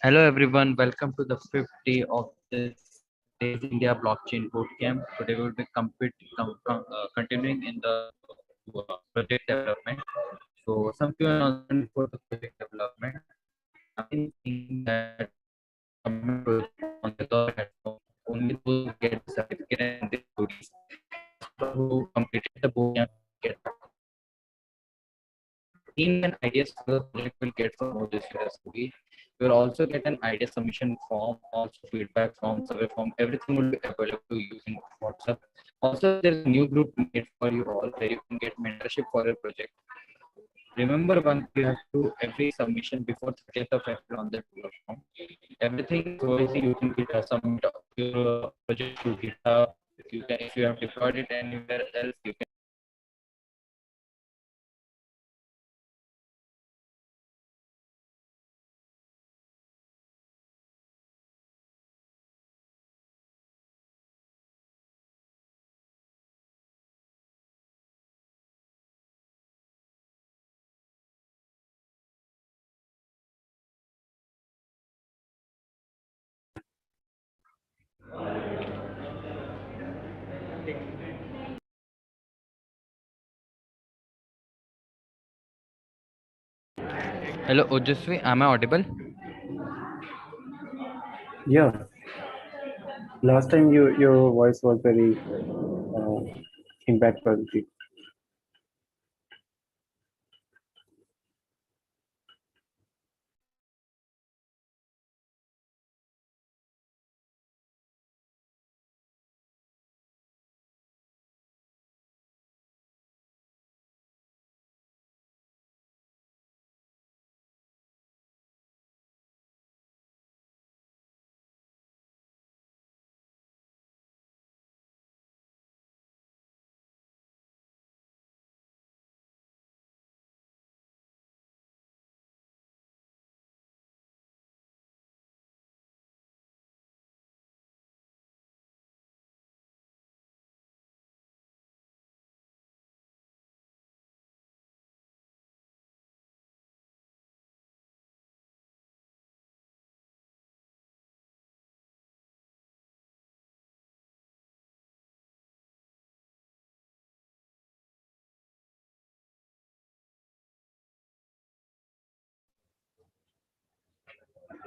Hello everyone, welcome to the fifth day of this TezIndia blockchain bootcamp. Today we will be continuing in the project development. So some few announcements before the project development. I've been thinking that submit project on the government platform. Only those who get the certificate and the goodies. Those who completed the bootcamp get themes and ideas for the project will get from more this year. We will also get an idea submission form, also feedback form, survey form. Everything will be available to you in WhatsApp. Also, there's a new group made for you all where you can get mentorship for your project. Remember, one you have to do every submission before 30th of April on the platform. Everything is so easy. You can get submit your project to GitHub. You can, if you have deployed it anywhere else, you can. Hello, Ojasvi, am I audible? Yeah, last time your voice was very impact positive.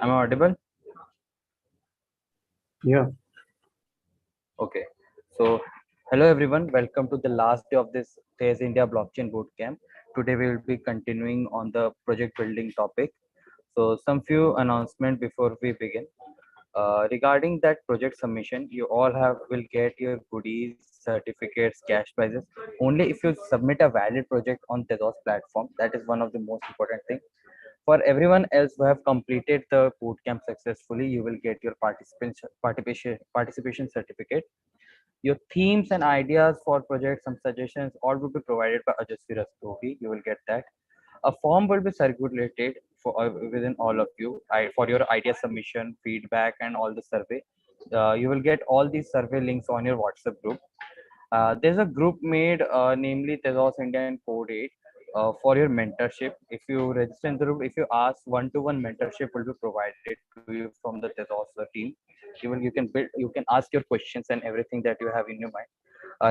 Am I audible? Yeah. Okay. So, hello everyone. Welcome to the last day of this TezIndia Blockchain Bootcamp. Today we will be continuing on the project building topic. So, some few announcement before we begin. Regarding that project submission, you all have will get your goodies, certificates, cash prizes only if you submit a valid project on Tezos platform. That is one of the most important thing. For everyone else who have completed the bootcamp successfully, you will get your participation certificate. Your themes and ideas for projects, some suggestions, all will be provided by Ajasvi Rastogi. You will get that. A form will be circulated for within all of you for your idea submission, feedback, and all the survey. You will get all these survey links on your WhatsApp group. There's a group made, namely Tezos India and Code 8, for your mentorship. If you register in the group, if you ask one-to-one mentorship will be provided to you from the Tezos team. You can ask your questions and everything that you have in your mind.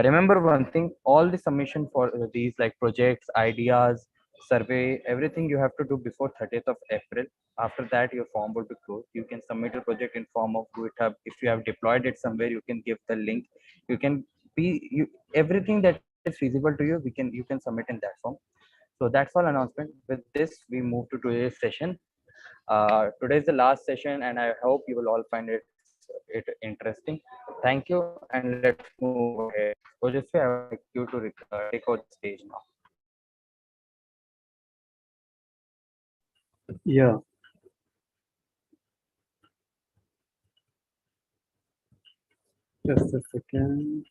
Remember one thing, all the submission for these like projects, ideas, survey, everything you have to do before 30th of April. After that, your form will be closed. You can submit your project in form of GitHub. If you have deployed it somewhere, you can give the link. You can you everything that is feasible to you, you can submit in that form. So that's all announcement. With this, we move to today's session. Today is the last session, and I hope you will all find it interesting. Thank you, and let's move ahead. Ojasvi, I would like you to take over the stage now. Yeah. Just a second.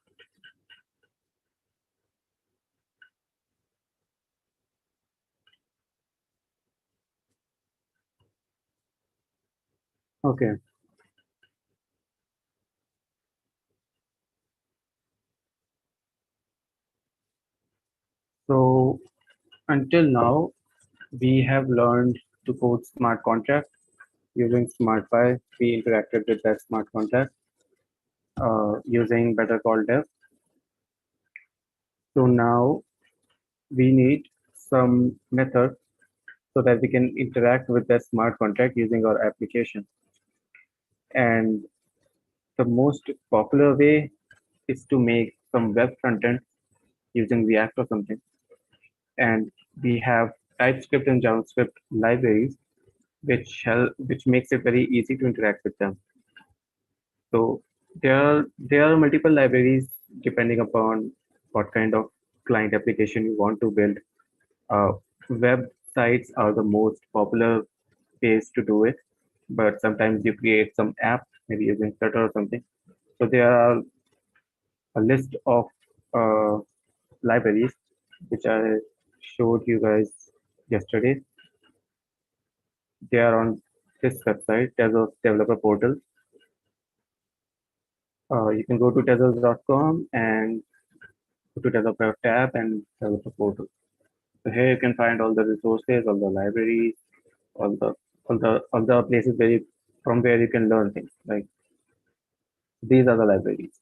Okay. So until now, we have learned to code smart contract using SmartPy. We interacted with that smart contract using Better Call Dev. So now we need some method so that we can interact with that smart contract using our application. And the most popular way is to make some web content using React or something. And we have TypeScript and JavaScript libraries which makes it very easy to interact with them. So there are multiple libraries depending upon what kind of client application you want to build. Uh, Websites are the most popular ways to do it, but sometimes you create some app, maybe using Flutter or something. So there are a list of uh, libraries which I showed you guys yesterday. They are on this website, Tezos Developer Portal. You can go to tezos.com and go to Developer tab and Developer Portal. So here you can find all the resources, all the libraries, all the places from where you can learn things. Like these are the libraries,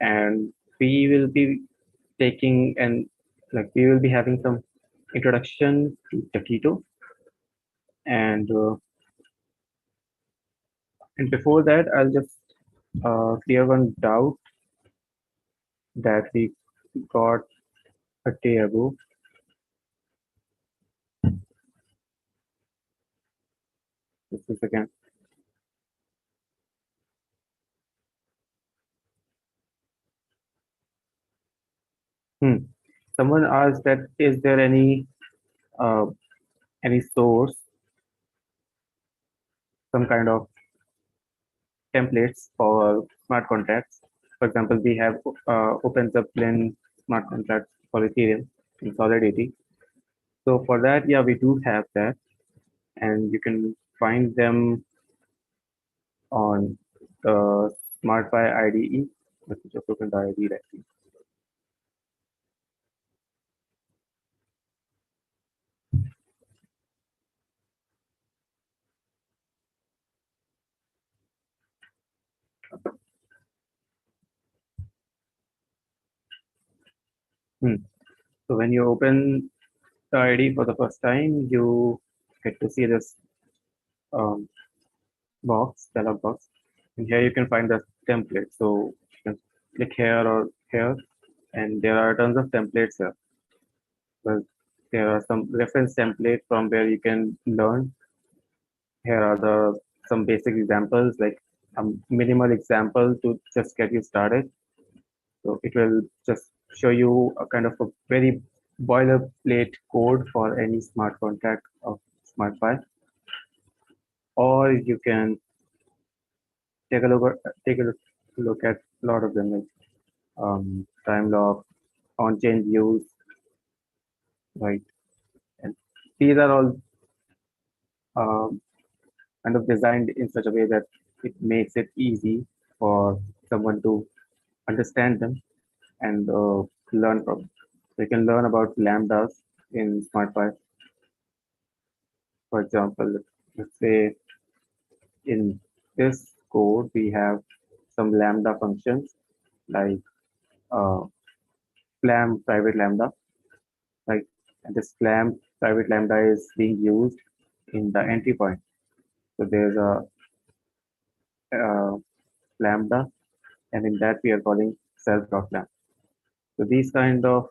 and we will be taking and we will be having some introduction to Taquito, and before that, I'll just clear one doubt that we got a day ago. This is again. Hmm. Someone asked that is there uh, any source, some kind of templates for smart contracts? For example, we have OpenZeppelin smart contracts for Ethereum in Solidity. So for that, yeah, we do have that, and you can find them on the SmartPy IDE. Let me just open the IDE right here. Hmm. So when you open the ID for the first time, you get to see this um, dialog box. And here you can find the template. So you can click here or here, and there are tons of templates here. Well, there are some reference templates from where you can learn. Here are the some basic examples, like a minimal example to just get you started. So it will just show you a kind of a very boilerplate code for any smart contract of smart file, or you can take a look at a lot of them, like time lock, on-chain views, right? And these are all um, kind of designed in such a way that it makes it easy for someone to understand them and learn from. So you can learn about lambdas in SmartPy. For example, let's say in this code we have some lambda functions like uh, flam private lambda, right? And this flam private lambda is being used in the entry point. So there's a lambda, and in that we are calling self.lam. So these kind of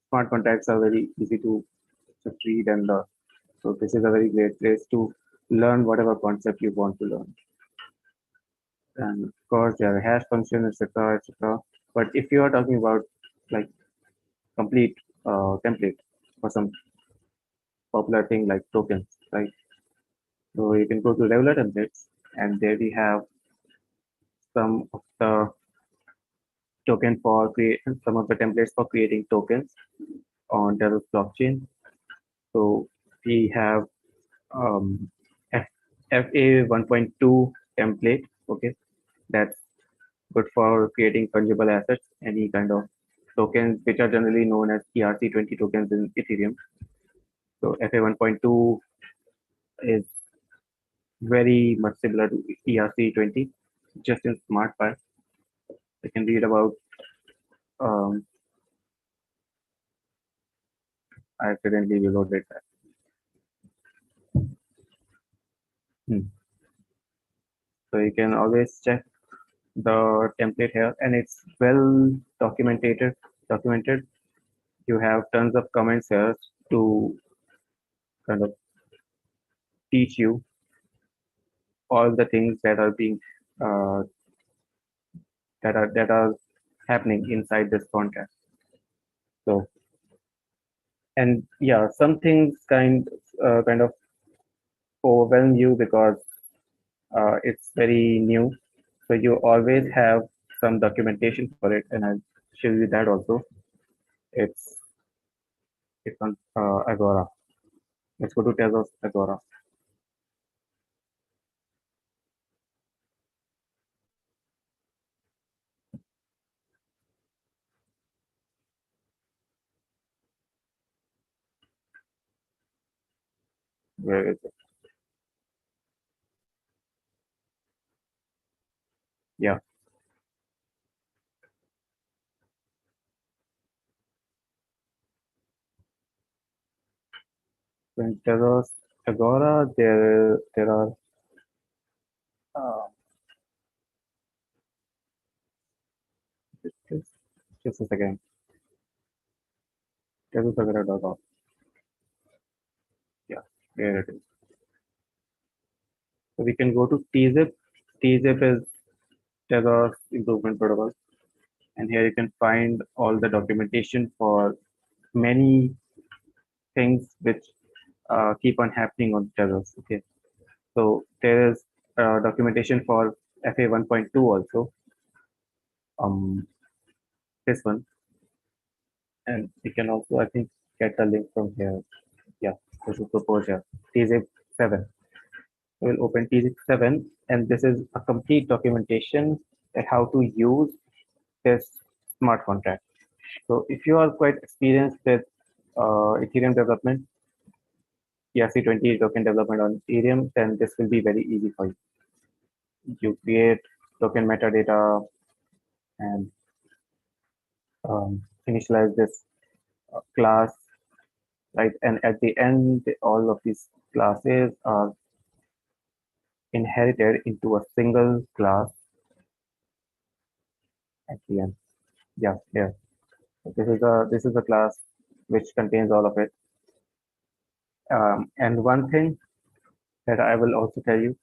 smart contracts are very easy to read and learn. So this is a very great place to learn whatever concept you want to learn. And of course, there are hash function, etc., etc. But if you are talking about like complete template for some popular thing like tokens, right? So you can go to regular templates, and there we have some of the token for create some of the templates for creating tokens on Tezos blockchain. So we have um, F, FA 1.2 template. Okay, that's good for creating fungible assets, any kind of tokens which are generally known as ERC20 tokens in Ethereum. So FA 1.2 is very much similar to ERC20, just in SmartPy. You can read about. Um, I accidentally reloaded that. Hmm. So you can always check the template here, and it's well documented. Documented. You have tons of comments here to kind of teach you all the things that are being uh, that are happening inside this contract. So, and yeah, some things kind of overwhelm you because it's very new. So you always have some documentation for it, and I'll show you that also. It's it's on Agora. Let's go to Tezos Agora. Where is it? Yeah. So in Tezos Agora, there are uh, just, just a second. TezosAgora.org. Yeah, there it is. So we can go to tzip. Tzip is Tezos Improvement Protocol, and here you can find all the documentation for many things which keep on happening on Tezos. Okay, so there is documentation for FA 1.2 also. This one, and we can also, I think, get the link from here. Yeah, this is proposed here. tzip 7. We'll open tzip 7, and this is a complete documentation at how to use this smart contract. So if you are quite experienced with Ethereum development, ERC20 token development on Ethereum, then this will be very easy for you. You create token metadata and initialize this class, right? And at the end, all of these classes are inherited into a single class at the end. Yeah, yeah. So this is a class which contains all of it. And one thing that I will also tell you,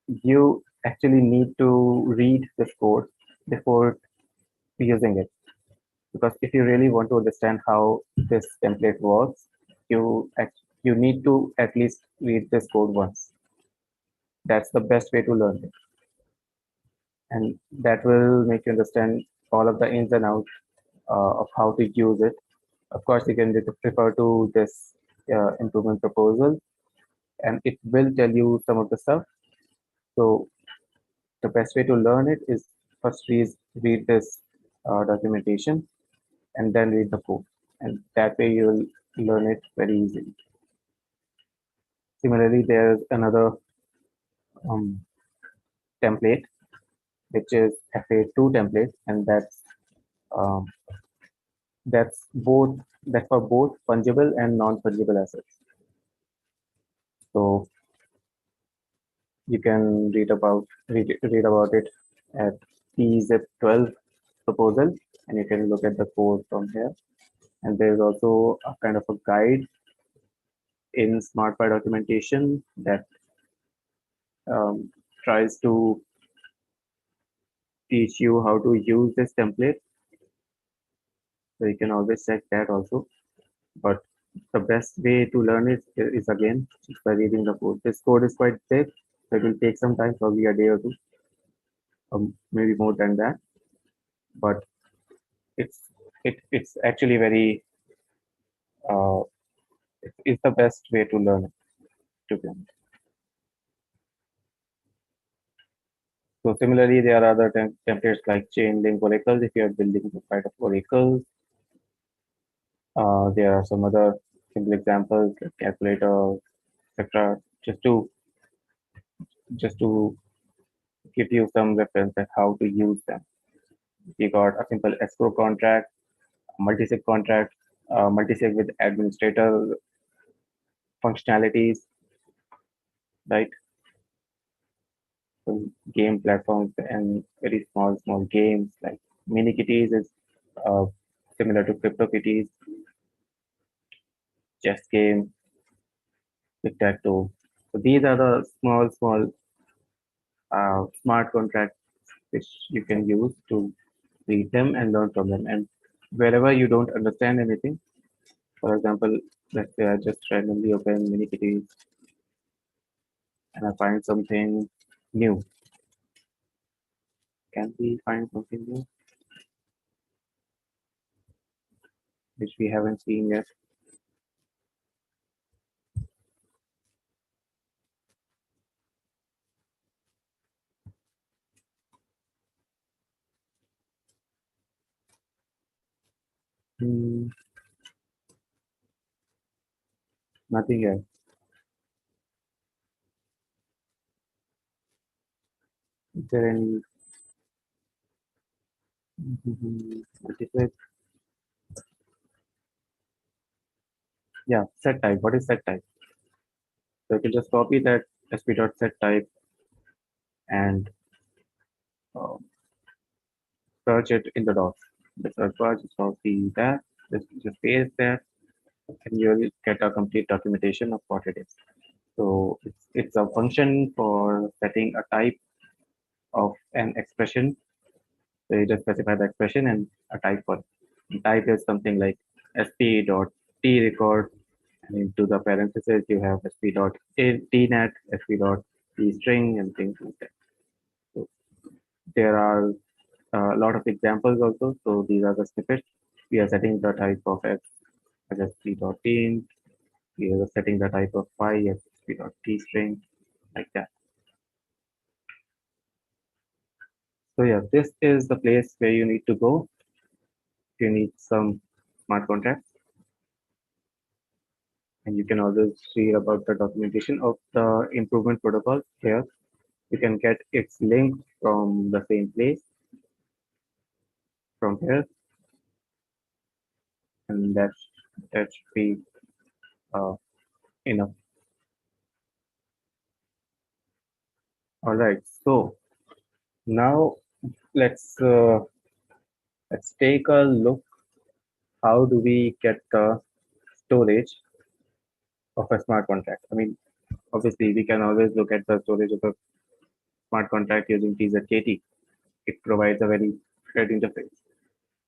you actually need to read this code before using it. Because if you really want to understand how this template works, you need to at least read this code once. That's the best way to learn it, and that will make you understand all of the ins and outs of how to use it. Of course, you can refer to this improvement proposal, and it will tell you some of the stuff. So the best way to learn it is first read this documentation and then read the code, and that way you'll learn it very easily. Similarly, there's another um, template which is Fa2 template, and um, that's for both fungible and non-fungible assets. So you can read about it at TZIP12 proposal, and you can look at the code from here. And there's also a kind of a guide in SmartPy documentation that um, tries to teach you how to use this template. So you can always check that also. But the best way to learn it is again just by reading the code. This code is quite big, so it will take some time, probably a day or two, maybe more than that. But it's it's actually very uh, it's the best way to learn it, to be honest. So similarly, there are other templates like chain link oracles if you are building the kind of oracles. There are some other simple examples like calculator, etc. Just to give you some reference at how to use them. We got a simple escrow contract, multi-sig contract, multi-sig with administrator functionalities, right? So game platforms and very small games like mini kitties is uh, similar to crypto kitties, chess game, tic tac toe. So these are the small smart contracts which you can use to read them and learn from them. And wherever you don't understand anything, for example, let's say I just randomly open mini kitties and I find something new. Can we find something new which we haven't seen yet? Hmm, nothing yet. Is there any multiplex? Yeah, set type. What is set type? So you can just copy that sp.set type and uh, search it in the docs. The search bar, just copy that, just paste that, and you'll get a complete documentation of what it is. So it's a function for setting a type of an expression. So you just specify the expression and a type for it. And type is something like sp.t record, and into the parentheses you have sp.tnet, sp.t string, and things like that. So there are a lot of examples also. So these are the snippets. We are setting the type of x as sp.int. We are setting the type of y as sp.t string, like that. So yeah, this is the place where you need to go if you need some smart contracts. And you can always read about the documentation of the improvement protocol here. You can get its link from the same place from here, and that should be enough. All right. So now let's uh, let's take a look. How do we get the storage of a smart contract? I mean, obviously, we can always look at the storage of a smart contract using TZKT. It provides a very good interface.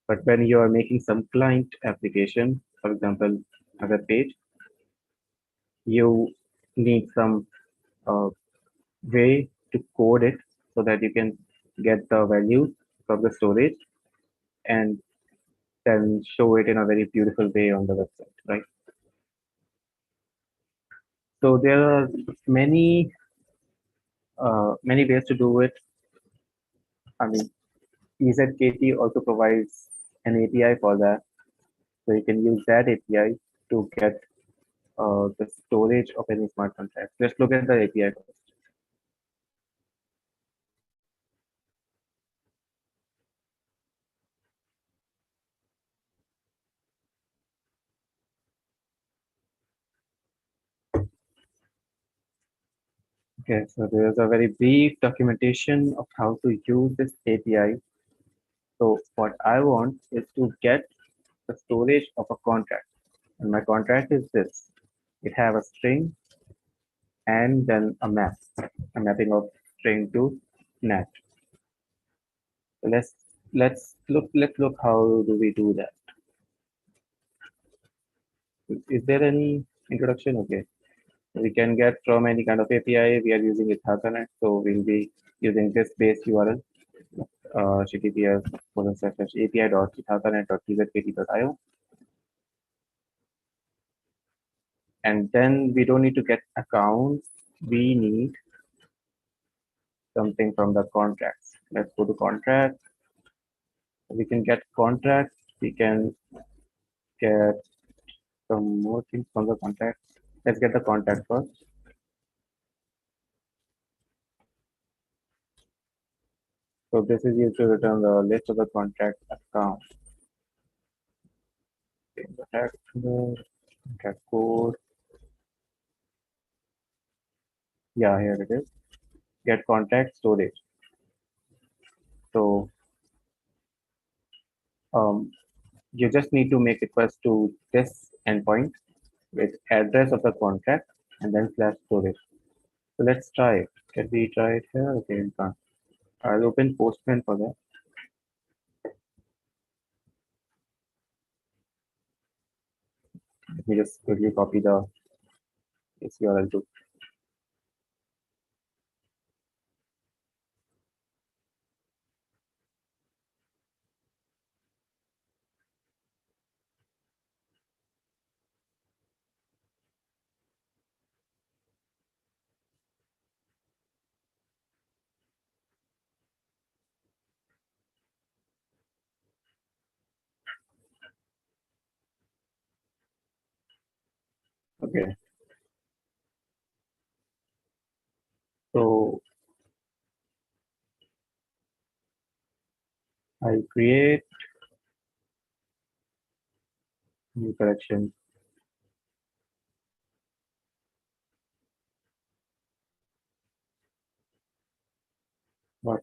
But when you are making some client application, for example, a web page, you need some uh, way to code it so that you can get the value from the storage and then show it in a very beautiful way on the website, right? So there are many ways to do it. I mean, EZKT also provides an API for that, so you can use that API to get the storage of any smart contract. Let's look at the API first. Okay, so there's a very brief documentation of how to use this API. So what I want is to get the storage of a contract. And my contract is this. It have a string and then a map, a mapping of string to nat. So let's look how do we do that. Is there any introduction? Okay. We can get from any kind of API. We are using Ethernet, so we'll be using this base URL, https://api.ethernet.tzkt.io. And then we don't need to get accounts. We need something from the contracts. Let's go to contract. We can get contracts. We can get some more things from the contract. Let's get the contact first. So this is used to return the list of the contract account. Contract number, contract code. Yeah, here it is. Get contact storage. So you just need to make request to this endpoint with address of the contract and then slash storage. So let's try it. Can we try it here? Okay, we can't. I'll open Postman for that. Let me just quickly copy the this URL too. Okay. So I create new collection. But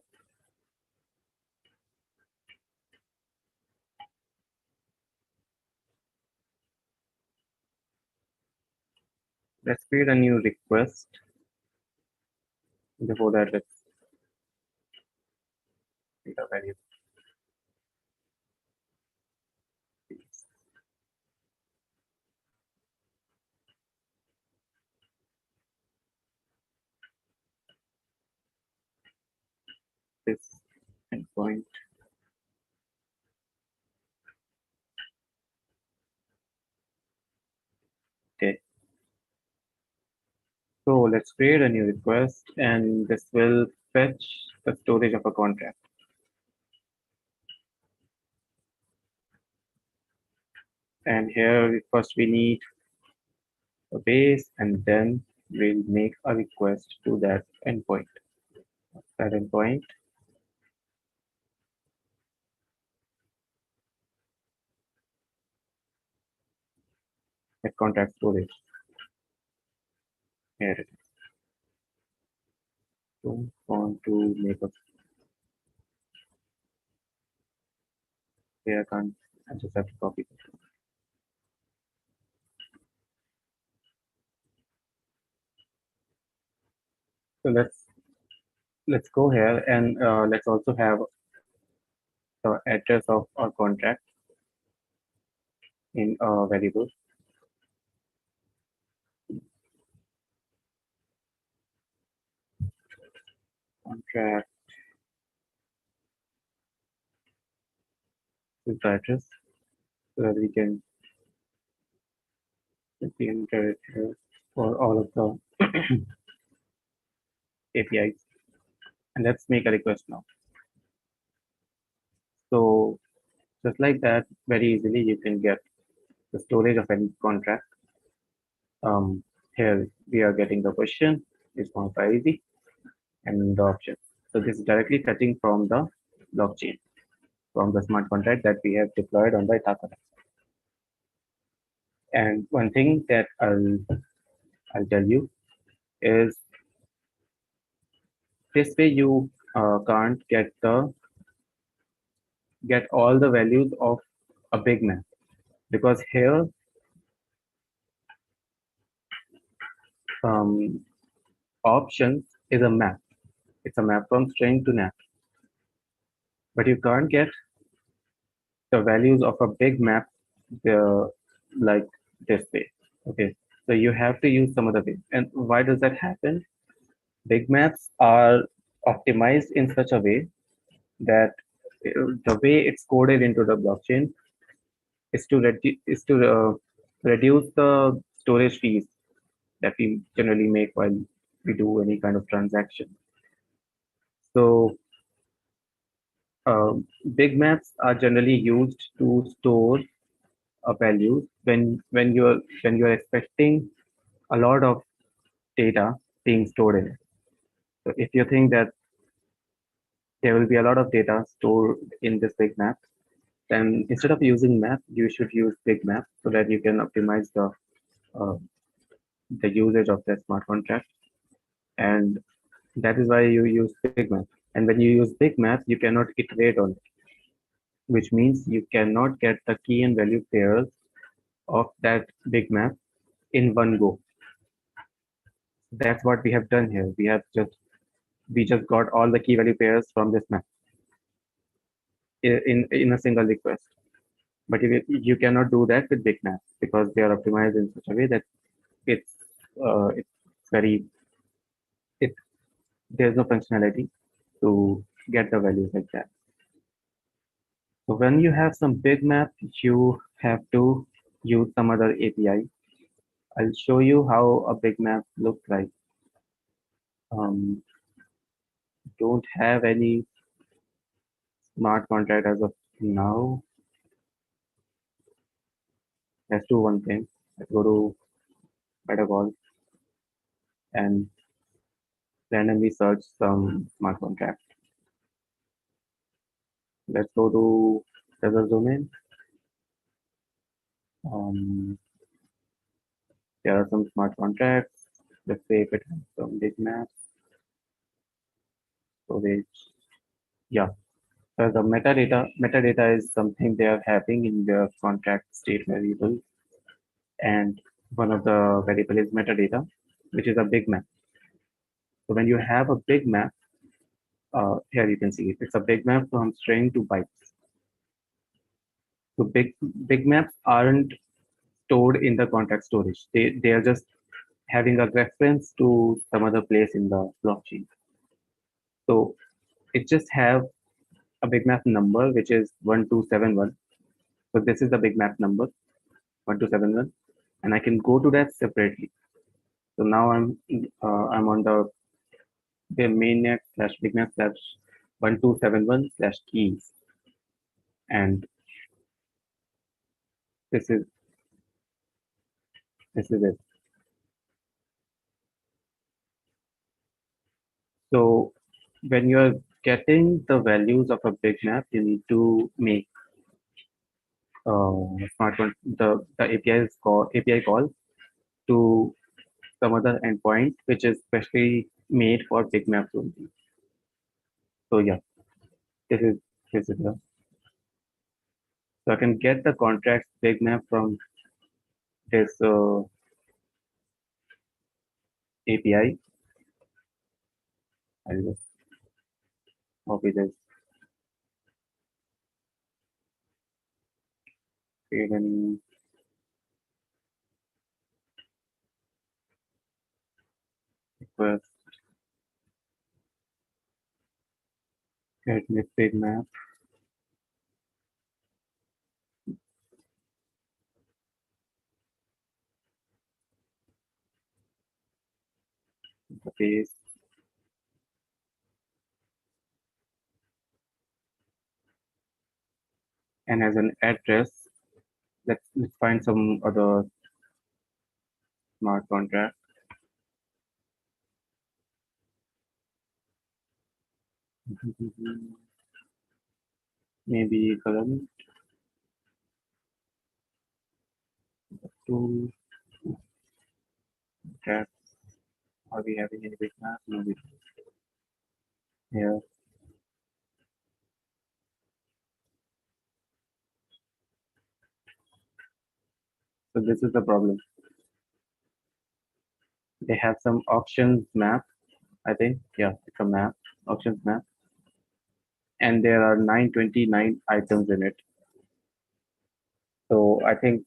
let's create a new request. Before that, let's create a variable. This endpoint. Okay. So let's create a new request and this will fetch the storage of a contract. And here first we need a base and then we'll make a request to that endpoint. That endpoint. That contract storage. Here it is. Don't want to make a here I can't. I just have to copy this. So let's go here and let's also have the address of our contract in a variable. Contract is the address so that we can enter it here for all of the APIs. And let's make a request now. So just like that, very easily you can get the storage of any contract. Here we are getting the question, response easy, and the option. So this is directly fetching from the blockchain, from the smart contract that we have deployed on the Ithaca. And one thing that I'll tell you is this way you can't get all the values of a big map, because here options is a map. It's a map from string to nap, but you can't get the values of a big map uh, like this way. Okay, so you have to use some other way. And why does that happen? Big maps are optimized in such a way that the way it's coded into the blockchain is to reduce the storage fees that we generally make while we do any kind of transaction. So big maps are generally used to store values when you're expecting a lot of data being stored in it. So if you think that there will be a lot of data stored in this big map, then instead of using map, you should use big map so that you can optimize uh, the usage of the smart contract. And that is why you use big map. And when you use big map, you cannot iterate on it, which means you cannot get the key and value pairs of that big map in one go. That's what we have done here. We just got all the key value pairs from this map in a single request. But you cannot do that with big maps because they are optimized in such a way that it's very it there's no functionality to get the values like that. So when you have some big map, you have to use some other API. I'll show you how a big map looks like. Don't have any smart contract as of now. Let's do one thing. Let's go to Metacall and randomly search some smart contract. Let's go to server domain. There are some smart contracts. Let's say if it has some big maps, storage. Yeah. So the metadata is something they are having in their contract state variable, and one of the variable is metadata, which is a big map. So when you have a big map, here you can see it. It's a big map from string to bytes. So big maps aren't stored in the contract storage. They are just having a reference to some other place in the blockchain. So it just have a big map number, which is 1271. So this is the big map number 1271, and I can go to that separately. So now I'm on the mainnet slash big map slash 1271 slash keys, and this is it. So when you're getting the values of a big map, you need to make smart the API call to some other endpoint which is specially made for big maps only. So yeah, this is the so I can get the contracts big map from this API. I'll just copy this, create an request, get this big map, the base, and as an address, let's find some other smart contract. Maybe column two tab. Are we having any big map? No, we don't. Yeah. So this is the problem. They have some options map, I think. Yeah, it's a map, options map. And there are 929 items in it. So I think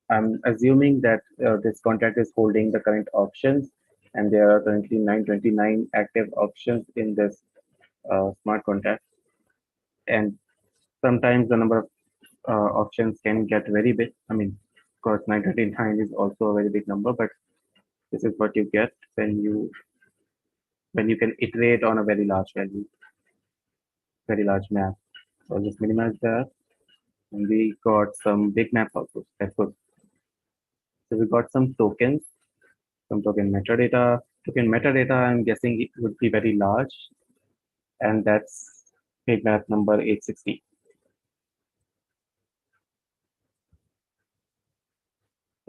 I'm assuming that this contract is holding the current options, and there are currently 929 active options in this smart contract. And sometimes the number of options can get very big. I mean, of course, 929 is also a very big number, but this is what you get when you can iterate on a very large value, very large map. So I'll just minimize that. And we got some big maps also. That's good. So we got some tokens, some token metadata. Token metadata, I'm guessing it would be very large. And that's big map number 860.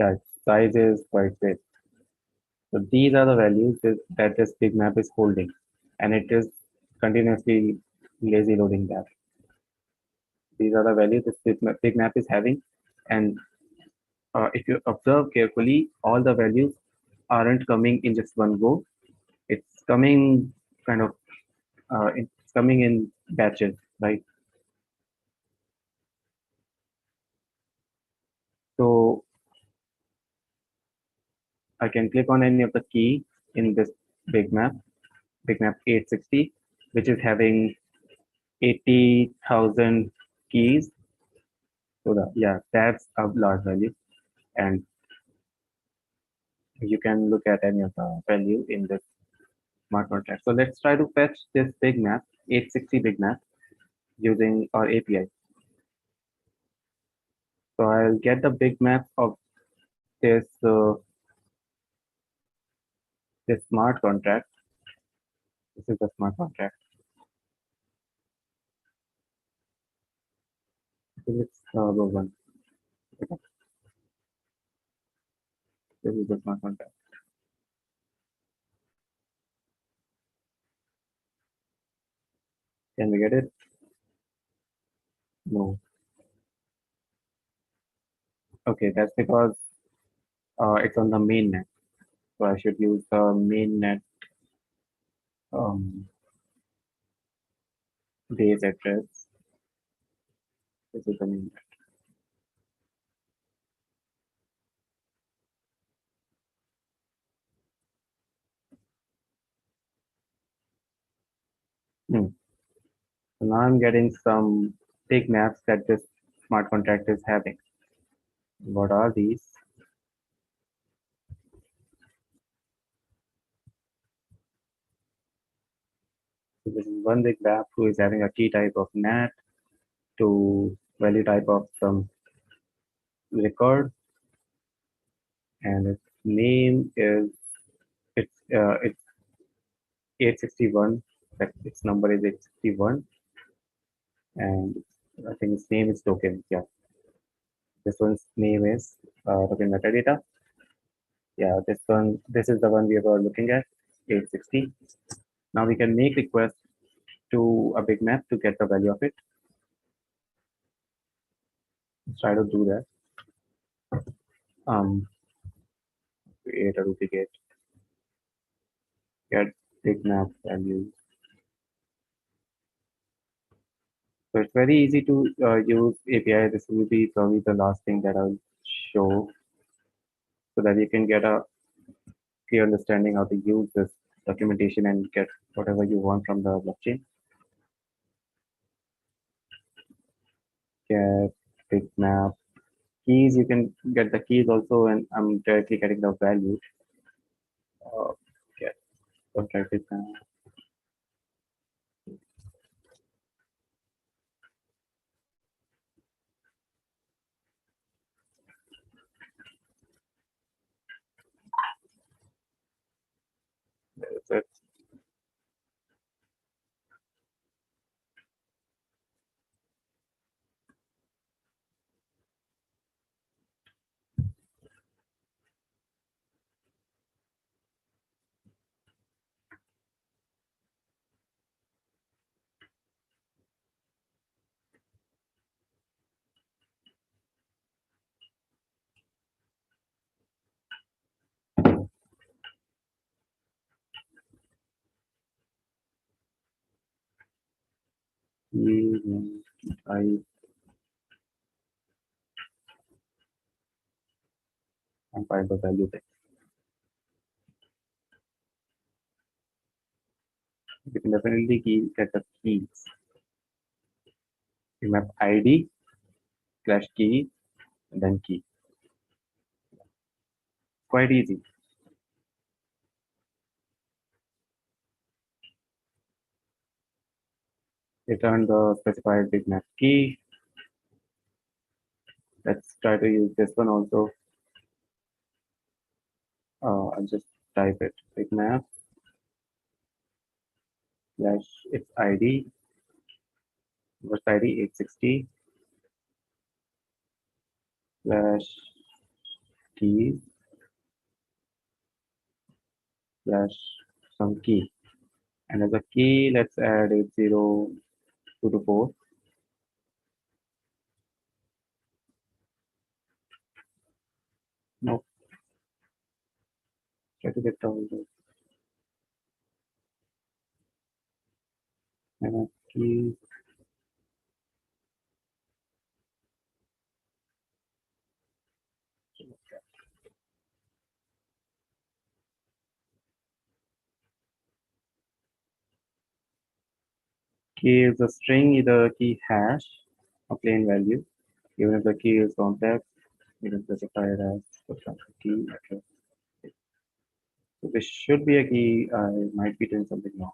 Yeah, size is quite big. So these are the values that this big map is holding. And it is continuously lazy loading that. These are the values this big map is having. And if you observe carefully, all the values aren't coming in just one go. It's coming kind of it's coming in batches, right? So I can click on any of the key in this big map 860, which is having 80,000 keys. So yeah, that's a large value, and you can look at any of the value in this smart contract. So let's try to fetch this big map 860 big map using our API. So I'll get the big map of this this smart contract. This is the smart contract. I think it's the one. Okay. This is the smart contract. Can we get it? No. Okay, that's because it's on the mainnet. So I should use the mainnet um, base address. This is the mainnet. Hmm. So now I'm getting some big maps that this smart contract is having. What are these? So this is one big map who is having a key type of NAT to value type of some record, and its name is it's 861. That its number is 861, and I think its name is token. Yeah, this one's name is token metadata, Yeah, this is the one we were looking at, 860. Now we can make request to a big map to get the value of it. Let's try to do that. Create a duplicate, get big map value. So it's very easy to use API. This will be probably the last thing that I'll show so that you can get a clear understanding how to use this documentation and get whatever you want from the blockchain. Get big map keys. You can get the keys also, and I'm directly getting the value. Get contract big map. That's it. I compile the value there. You can definitely get the keys. You map ID slash key and then key. Quite easy. Return the specified big map key. Let's try to use this one also. I'll just type it big map slash its ID. What's ID? 860 slash keys slash some key. And as a key, let's add 80224. No, try to get all the keys. Key is a string, either key hash or plain value. Even if the key is complex, we can specify it as, for example, key address. So this should be a key. I might be doing something wrong.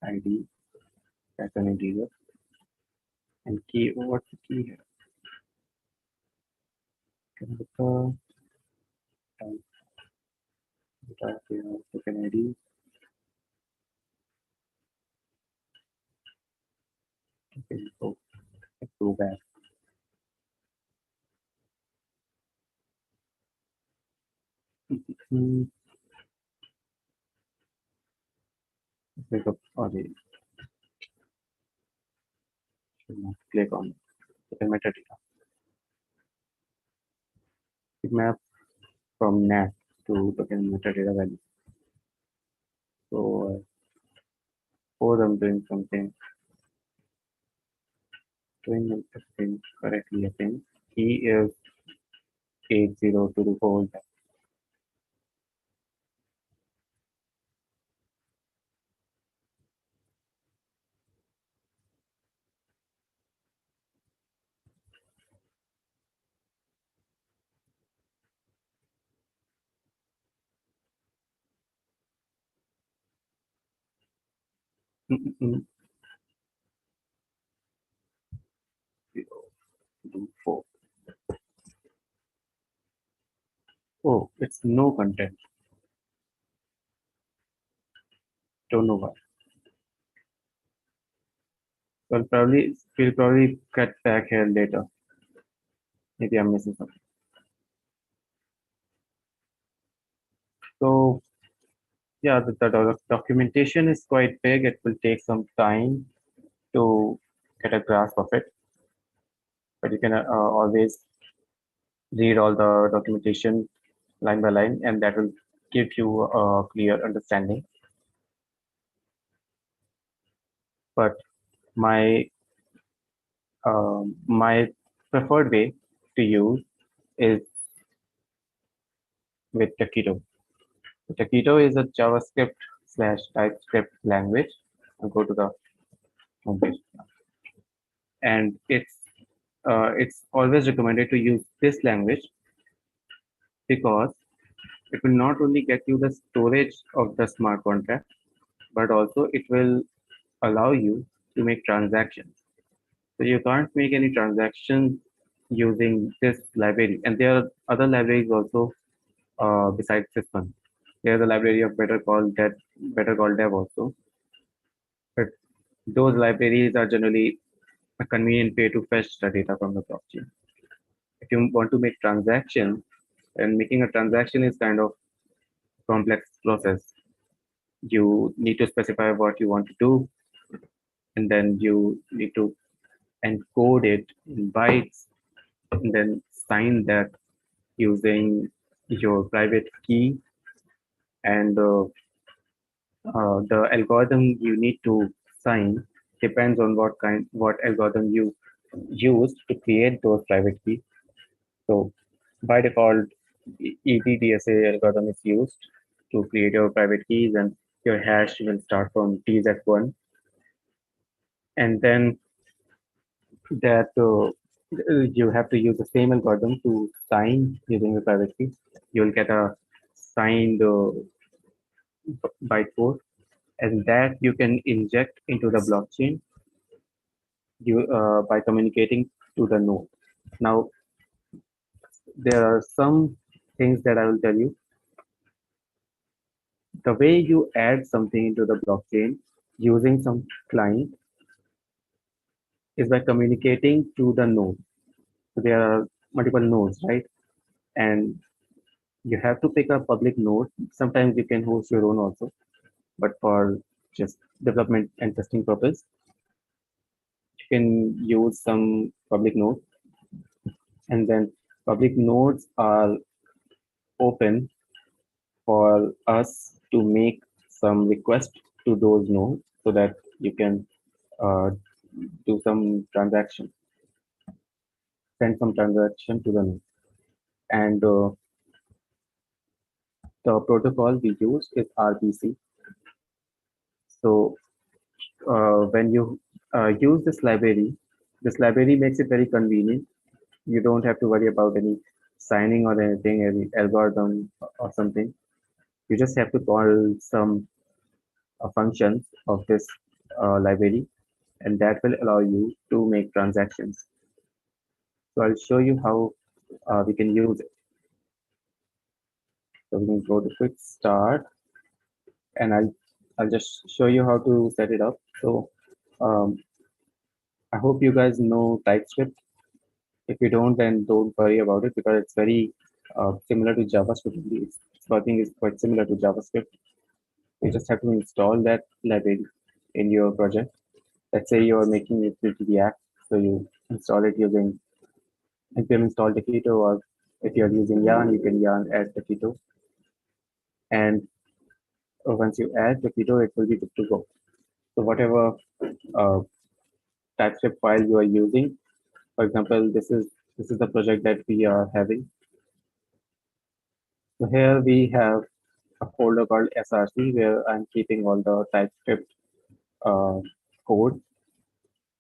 ID, that's an integer. And key, what's the key here? Token ID. Okay, so let's go back. Hmm. Pick up the click on token metadata. It maps from NAT to token metadata value. So suppose I'm doing something, doing everything correctly, I think. Key is 8024. Mm-mm. 024. Oh, it's no content. Don't know why. We'll probably get back here later. Maybe I'm missing something. So yeah, the documentation is quite big. It will take some time to get a grasp of it, but you can always read all the documentation line by line, and that will give you a clear understanding. But my my preferred way to use is with Taquito. Taquito is a JavaScript slash TypeScript language. I'll go to the homepage, and it's always recommended to use this language because it will not only get you the storage of the smart contract, but also it will allow you to make transactions. So you can't make any transactions using this library. And there are other libraries also besides this one. There's a library of Better Call Dev also. But those libraries are generally a convenient way to fetch the data from the blockchain. If you want to make transactions, and making a transaction is kind of complex process. You need to specify what you want to do, and then you need to encode it in bytes, and then sign that using your private key. And the algorithm you need to sign depends on what algorithm you use to create those private keys. So by default, EDDSA algorithm is used to create your private keys, and your hash will start from TZ1, and then that you have to use the same algorithm to sign using the private key. You'll get a signed byte code, and that you can inject into the blockchain by communicating to the node. Now, there are some things that I will tell you. The way you add something into the blockchain using some client is by communicating to the node. So there are multiple nodes, right? And you have to pick a public node. Sometimes you can host your own also, but for just development and testing purpose, you can use some public node. And then public nodes are open for us to make some request to those nodes so that you can uh, do some transaction, send some transaction to the node. And the protocol we use is RPC. So when you use this library makes it very convenient. You don't have to worry about any signing or anything, any algorithm or something. You just have to call some functions of this library, and that will allow you to make transactions. So I'll show you how we can use it. So we can go to quick start, and I'll just show you how to set it up. So um, I hope you guys know TypeScript. If you don't, then don't worry about it because it's very similar to JavaScript. Its working is quite similar to JavaScript. You just have to install that library in your project. Let's say you're making it with React, so you install it using npm install Taquito, or if you're using Yarn, you can Yarn add Taquito. And once you add Taquito, it will be good to go. So whatever uh, TypeScript file you are using, for example, this is the project that we are having. So here we have a folder called SRC where I'm keeping all the TypeScript uh, code.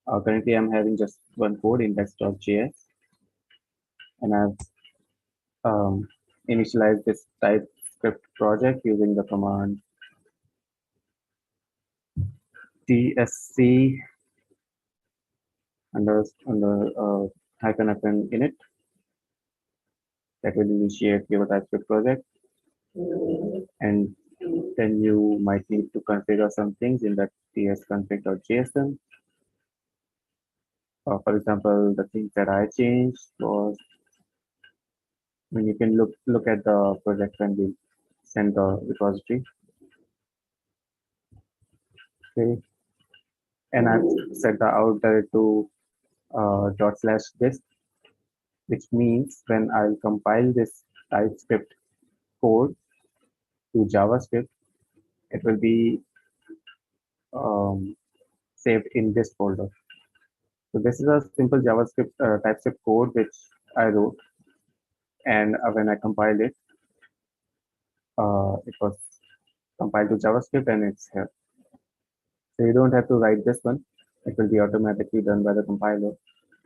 Currently, I'm having just one code, index.js, and I've initialized this TypeScript project using the command tsc under -fn init. That will initiate your TypeScript project, and then you might need to configure some things in that tsconfig.jsm. For example, the things that I changed was, I mean, you can look at the project when we send the repository. Okay, and I've set the out there to /disk, which means when I'll compile this TypeScript code to JavaScript, it will be um, saved in this folder. So this is a simple JavaScript TypeScript code which I wrote, and when I compiled it, it was compiled to JavaScript and it's here. So you don't have to write this one; it will be automatically done by the compiler.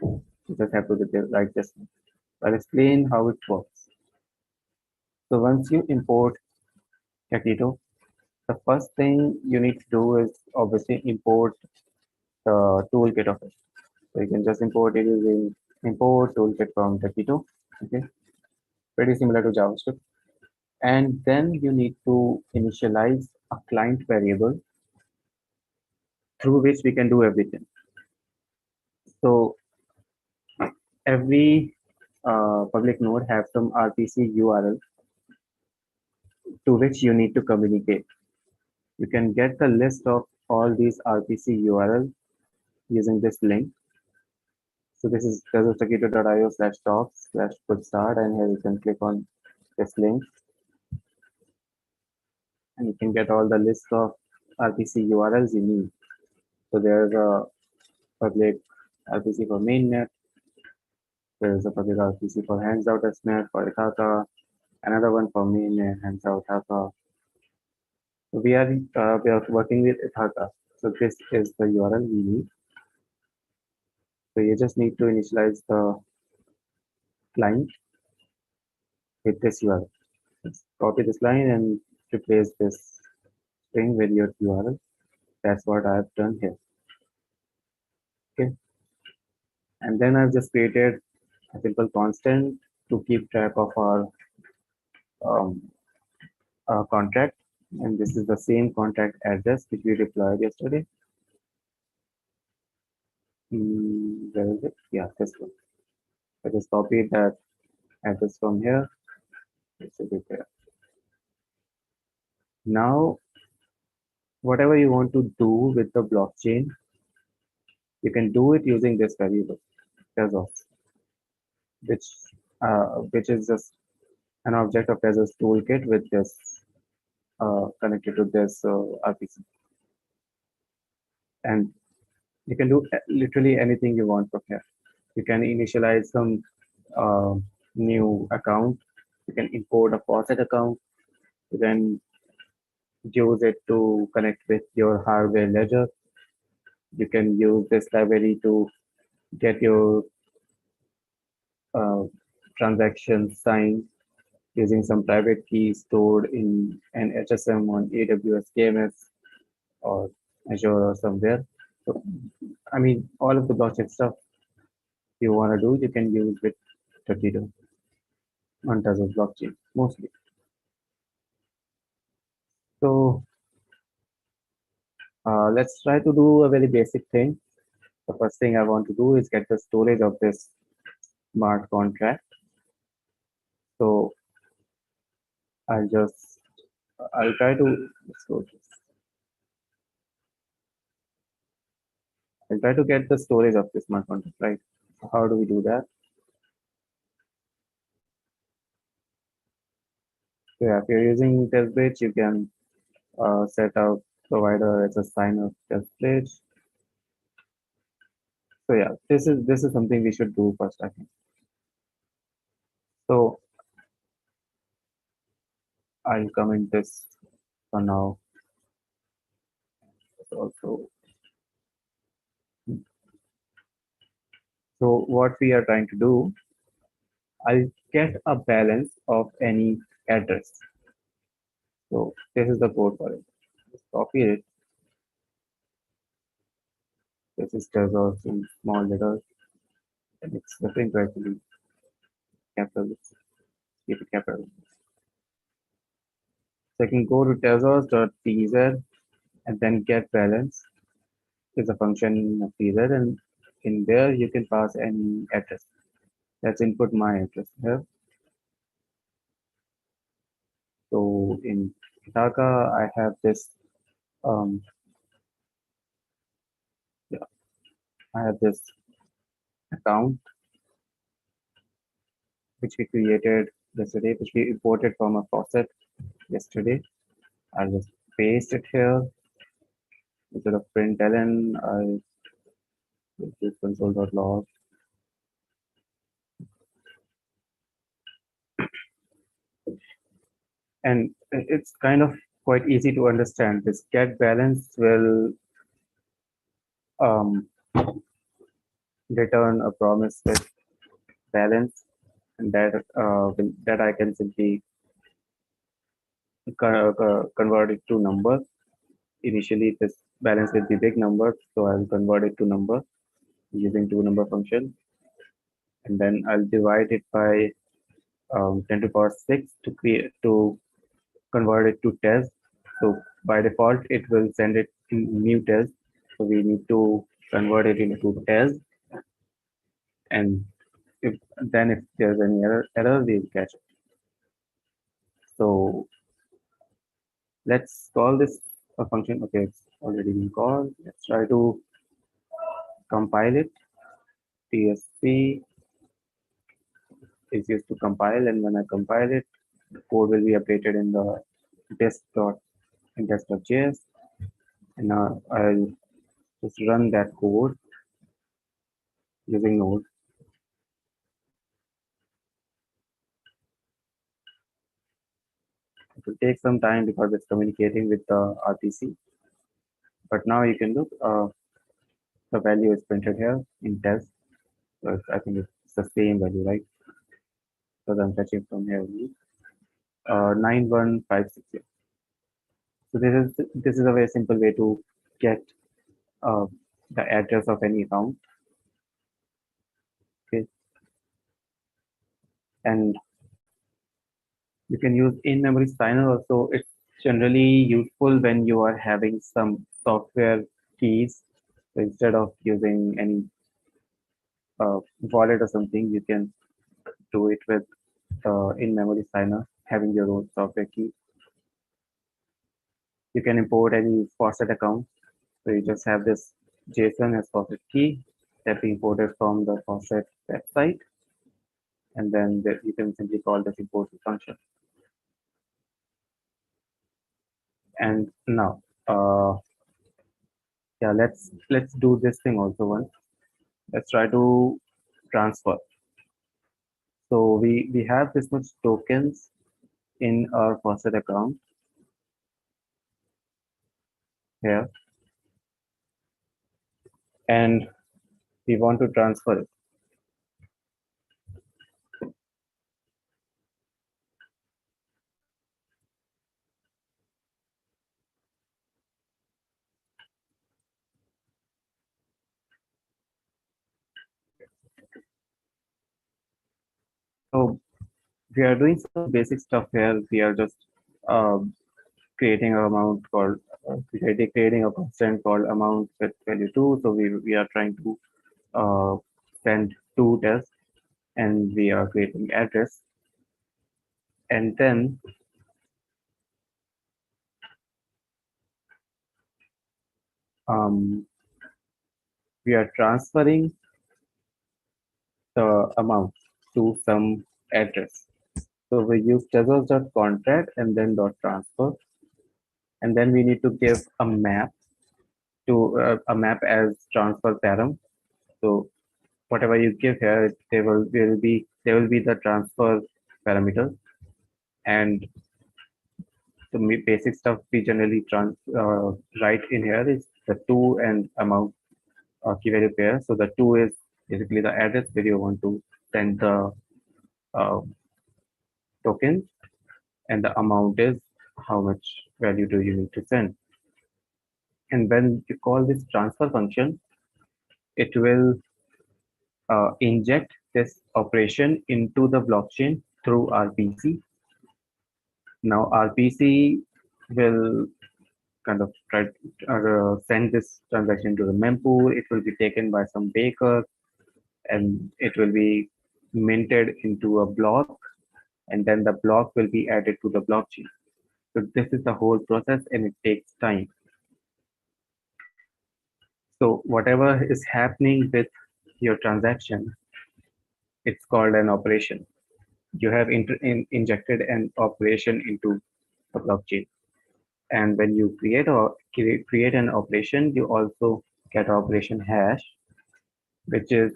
You just have to write this one. I'll explain how it works. So once you import Kakito, the first thing you need to do is obviously import the toolkit of it. So you can just import it using import toolkit from Kakito. Okay, pretty similar to JavaScript. And then you need to initialize a client variable through which we can do everything. So every public node has some RPC URL to which you need to communicate. You can get the list of all these RPC URL using this link. So this is tezostakito.io/docs/pushstart, and here you can click on this link and you can get all the list of RPC URLs you need. So there's a public RPC for mainnet, there's a public RPC for hands.net for Ithaka, another one for mainnet, hands.out Ithaka. So we are working with Ithaka. So this is the URL we need. So you just need to initialize the client with this URL. Let's copy this line and replace this string with your URL. That's what I've done here. Okay. And then I've just created a simple constant to keep track of um, our contract. And this is the same contract address which we deployed yesterday. Where is it? Yeah, this one. I just copied that address from here. It should be there. Now, whatever you want to do with the blockchain, you can do it using this variable, Tezos, which is just an object of Tezos toolkit with this connected to this RPC. And you can do literally anything you want from here. You can initialize some new account. You can import a faucet account. You can use it to connect with your hardware ledger. You can use this library to get your uh, transactions signed using some private key stored in an HSM on AWS KMS or Azure or somewhere. So, I mean, all of the blockchain stuff you want to do, you can use with Takedo on Tezos blockchain mostly. So let's try to do a very basic thing. The first thing I want to do is get the storage of this smart contract. So I'll try to store this. I'll try to get the storage of this smart contract, right? So how do we do that? So yeah, if you're using TestBridge, you can set up provider as a sign of TestBridge. So yeah, this is something we should do first, I think. So I'll comment this for now. Also, so what we are trying to do, I'll get a balance of any address. So this is the code for it. Just copy it. This is Tezos in small letters, and it's referring to actually capital. Keep it capital. So I can go to tezos.tz and then get balance is a function of tz, and in there you can pass any address. Let's input my address here. So in Daga, I have this um, yeah, I have this account which we created yesterday, which we imported from a faucet yesterday. I'll just paste it here instead of println. I use console.log, and it's kind of quite easy to understand. This get balance will um, return a promise with balance, and that I can simply convert it to numbers. Initially, this balance will be big number, so I'll convert it to number using two number function, and then I'll divide it by 10 to the power 6 to convert it to test. So by default, it will send it in new test. So we need to convert it into test, and if there's any error we'll catch it. So let's call this a function. Okay, it's already been called. Let's try to compile it. TSP is used to compile, and when I compile it, the code will be updated in the index.js, and now I'll just run that code using Node. It will take some time because it's communicating with the RPC, but now you can look, the value is printed here in test. So I think it's the same value, right? Because I'm fetching from here only. 91560. So this is a very simple way to get uh, the address of any account. Okay, and you can use in-memory signer also. It's generally useful when you are having some software keys. So instead of using any wallet or something, you can do it with in-memory signer, having your own software key. You can import any faucet account. So you just have this JSON as faucet key that we imported from the faucet website, and then you can simply call this import function. And now, yeah, let's do this thing also once. Let's try to transfer. So we have this much tokens in our faucet account here, and we want to transfer it. So we are doing some basic stuff here. We are just um, creating an amount called creating a constant called amount with value 2. So we are trying to send two tests, and we are creating address, and then um, we are transferring the amount to some address. So we use tezos.contract and then dot transfer, and then we need to give a map to a map as transfer param. So whatever you give here, there will be the transfer parameter, and the basic stuff we generally write in here is the two and amount key value pair. So the two is basically the address where you want to send the uh, token, and the amount is how much value do you need to send. And when you call this transfer function, it will inject this operation into the blockchain through RPC. Now RPC will kind of try send this transaction to the mempool. It will be taken by some baker, and it will be minted into a block, and then the block will be added to the blockchain. So this is the whole process and it takes time. So whatever is happening with your transaction, it's called an operation. You have injected an operation into the blockchain. And when you create an operation, you also get operation hash, which is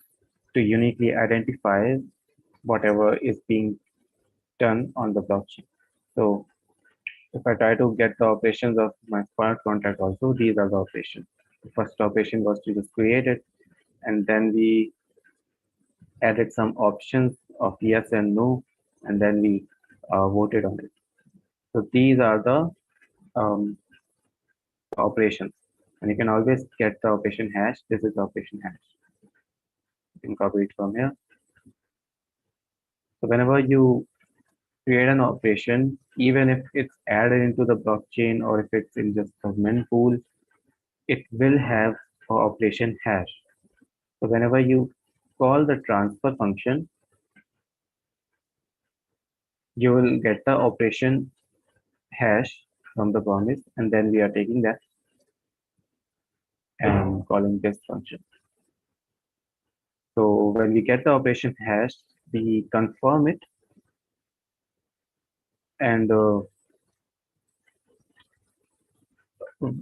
to uniquely identify whatever is being done on the blockchain. So if I try to get the operations of my smart contract also, these are the operations. The first operation was to just create it, and then we added some options of yes and no, and then we voted on it. So these are the operations. And you can always get the operation hash. This is the operation hash. You can copy it from here. So whenever you create an operation, even if it's added into the blockchain or if it's in just the mempool, it will have a operation hash. So whenever you call the transfer function, you will get the operation hash from the promise, and then we are taking that and calling this function. So when we get the operation hash, we confirm it, and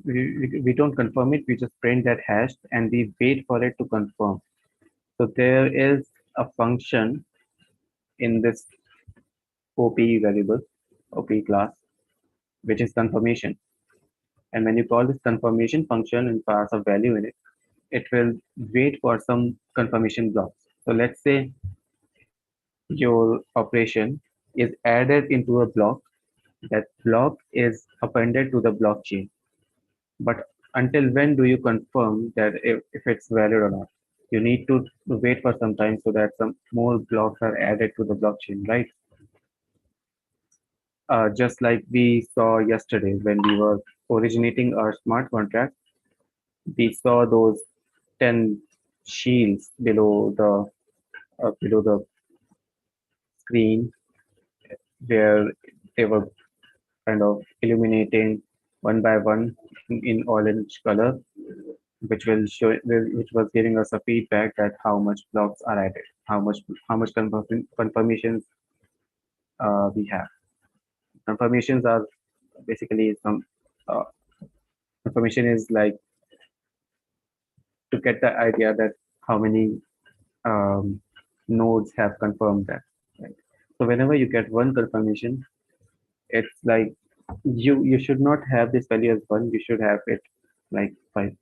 we don't confirm it, we just print that hash and we wait for it to confirm. So there is a function in this OP variable, OP class, which is confirmation. And when you call this confirmation function and pass a value in it, it will wait for some confirmation blocks. So let's say your operation is added into a block. That block is appended to the blockchain. But until when do you confirm that if it's valid or not? You need to wait for some time so that some more blocks are added to the blockchain, right? Just like we saw yesterday when we were originating our smart contract, we saw those 10 shields below the screen where they were kind of illuminating one by one in orange color, which will show which was giving us a feedback that how much blocks are added, how much confirmations we have. Confirmations are basically some uh, confirmation is like to get the idea that how many nodes have confirmed that. Right? So whenever you get one confirmation, it's like you should not have this value as one. You should have it like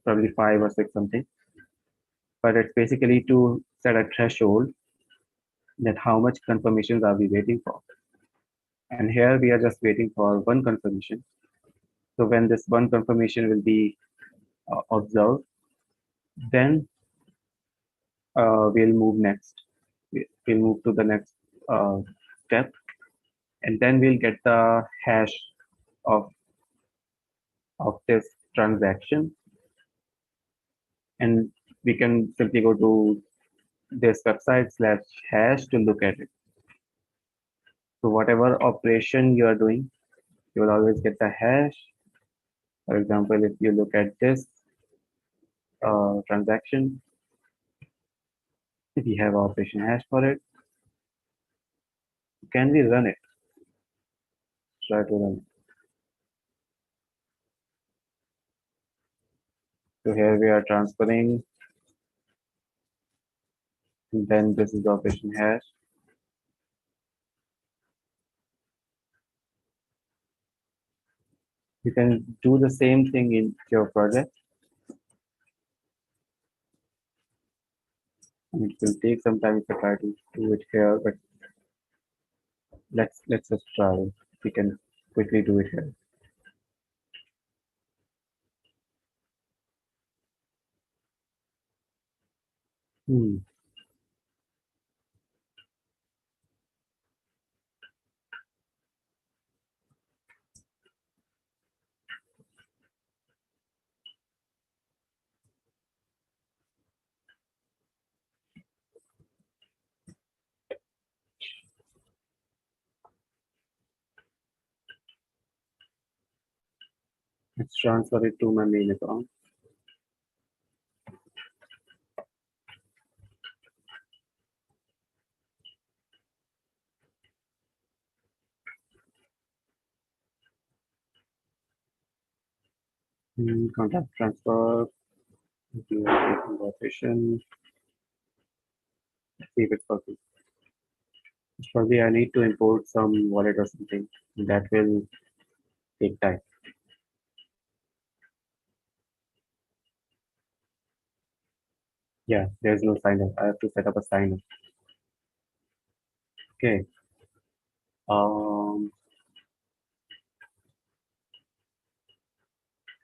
probably 5 or 6 something. But it's basically to set a threshold that how much confirmations are we waiting for. And here we are just waiting for one confirmation. So when this one confirmation will be observed, then we'll move next. We'll move to the next uh, step, and then we'll get the hash of this transaction, and we can simply go to this website /hash to look at it. So whatever operation you are doing, you will always get the hash. For example, if you look at this transaction, if we have operation hash for it, can we run it? Try to run it. So here we are transferring, and then this is the operation hash. You can do the same thing in your project. And it will take some time to try to do it here, but let's just try. We can quickly do it here. Hmm. Let's transfer it to my main account. Contact transfer, conversation. See if it's working. Probably I need to import some wallet or something. That will take time. Yeah, there's no sign up. I have to set up a sign up. Okay. Um,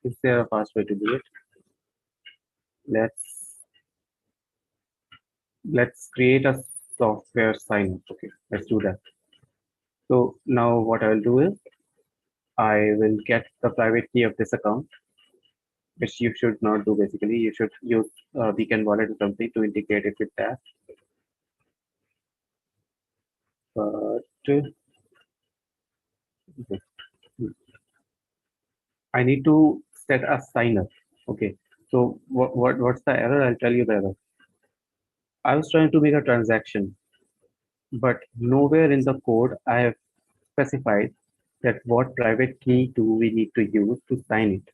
is there a fast way to do it? Let's let's create a software sign up. Okay, let's do that. So now what I'll do is I will get the private key of this account, which you should not do basically. You should use Beacon Wallet or something to integrate it with that. But I need to set a sign up. Okay. So what's the error? I'll tell you the error. I was trying to make a transaction, but nowhere in the code I have specified that what private key do we need to use to sign it,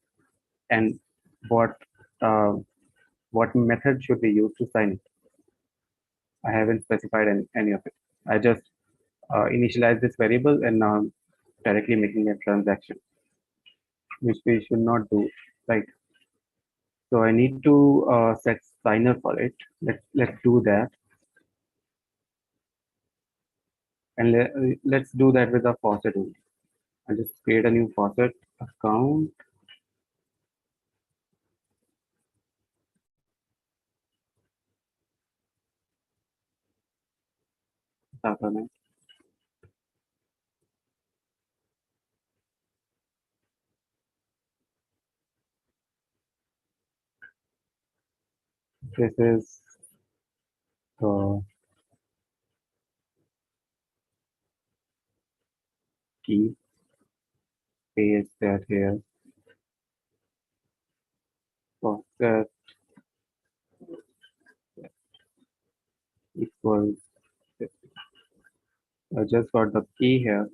and what uh, what method should we use to sign it. I haven't specified any of it. I just initialize this variable and now I'm directly making a transaction, which we should not do, right? So I need to set signer for it. Let's do that, and let's do that with a faucet only. I'll just create a new faucet account. Start on it. This is the key. Paste that here. Faucet equals. I just got the key here.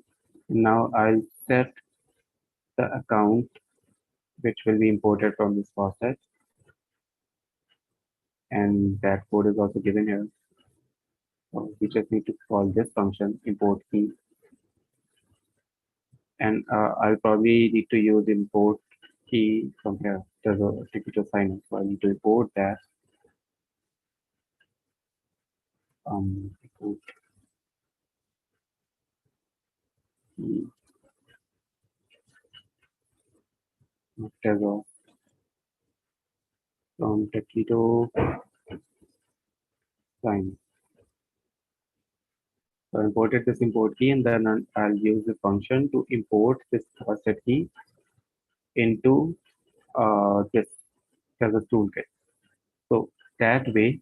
Now I'll set the account which will be imported from this faucet, and that code is also given here. So we just need to call this function import key, and I'll probably need to use import key from here. There's a ticket sign up, so I need to import that. Import key. There's a from Taquito sign. So I imported this import key, and then I'll use the function to import this faucet key into this as a toolkit. So that way,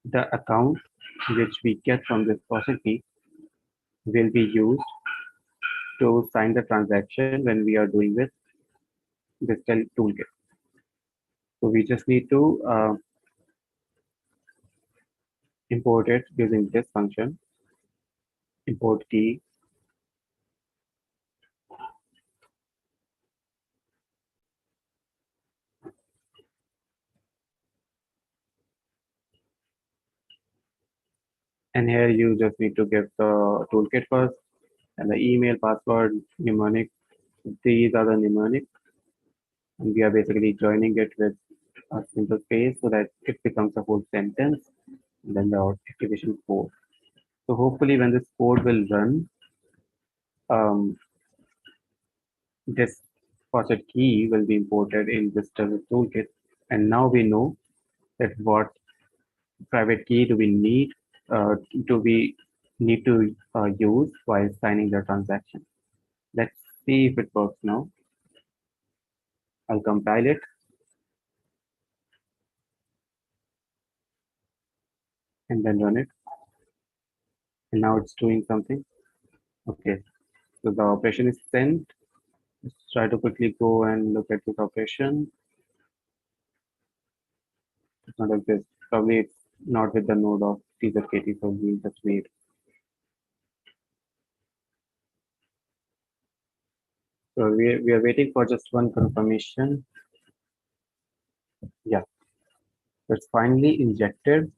the account which we get from this faucet key will be used to sign the transaction when we are doing with this toolkit. So we just need to import it using this function, import key. And here you just need to give the toolkit first and the email, password, mnemonic. These are the mnemonic, and we are basically joining it with a simple space so that it becomes a whole sentence, and then the activation code. So hopefully when this code will run, um, this faucet key will be imported in this toolkit. And now we know that what private key do we need, uh, do we need to use while signing the transaction. Let's see if it works now. I'll compile it and then run it. And now it's doing something. Okay, so the operation is sent Let's try to quickly go and look at this operation. It's not like this. Probably it's not with the node of TZKT, so we'll just wait. So we are waiting for just one confirmation. Yeah, so it's finally injected.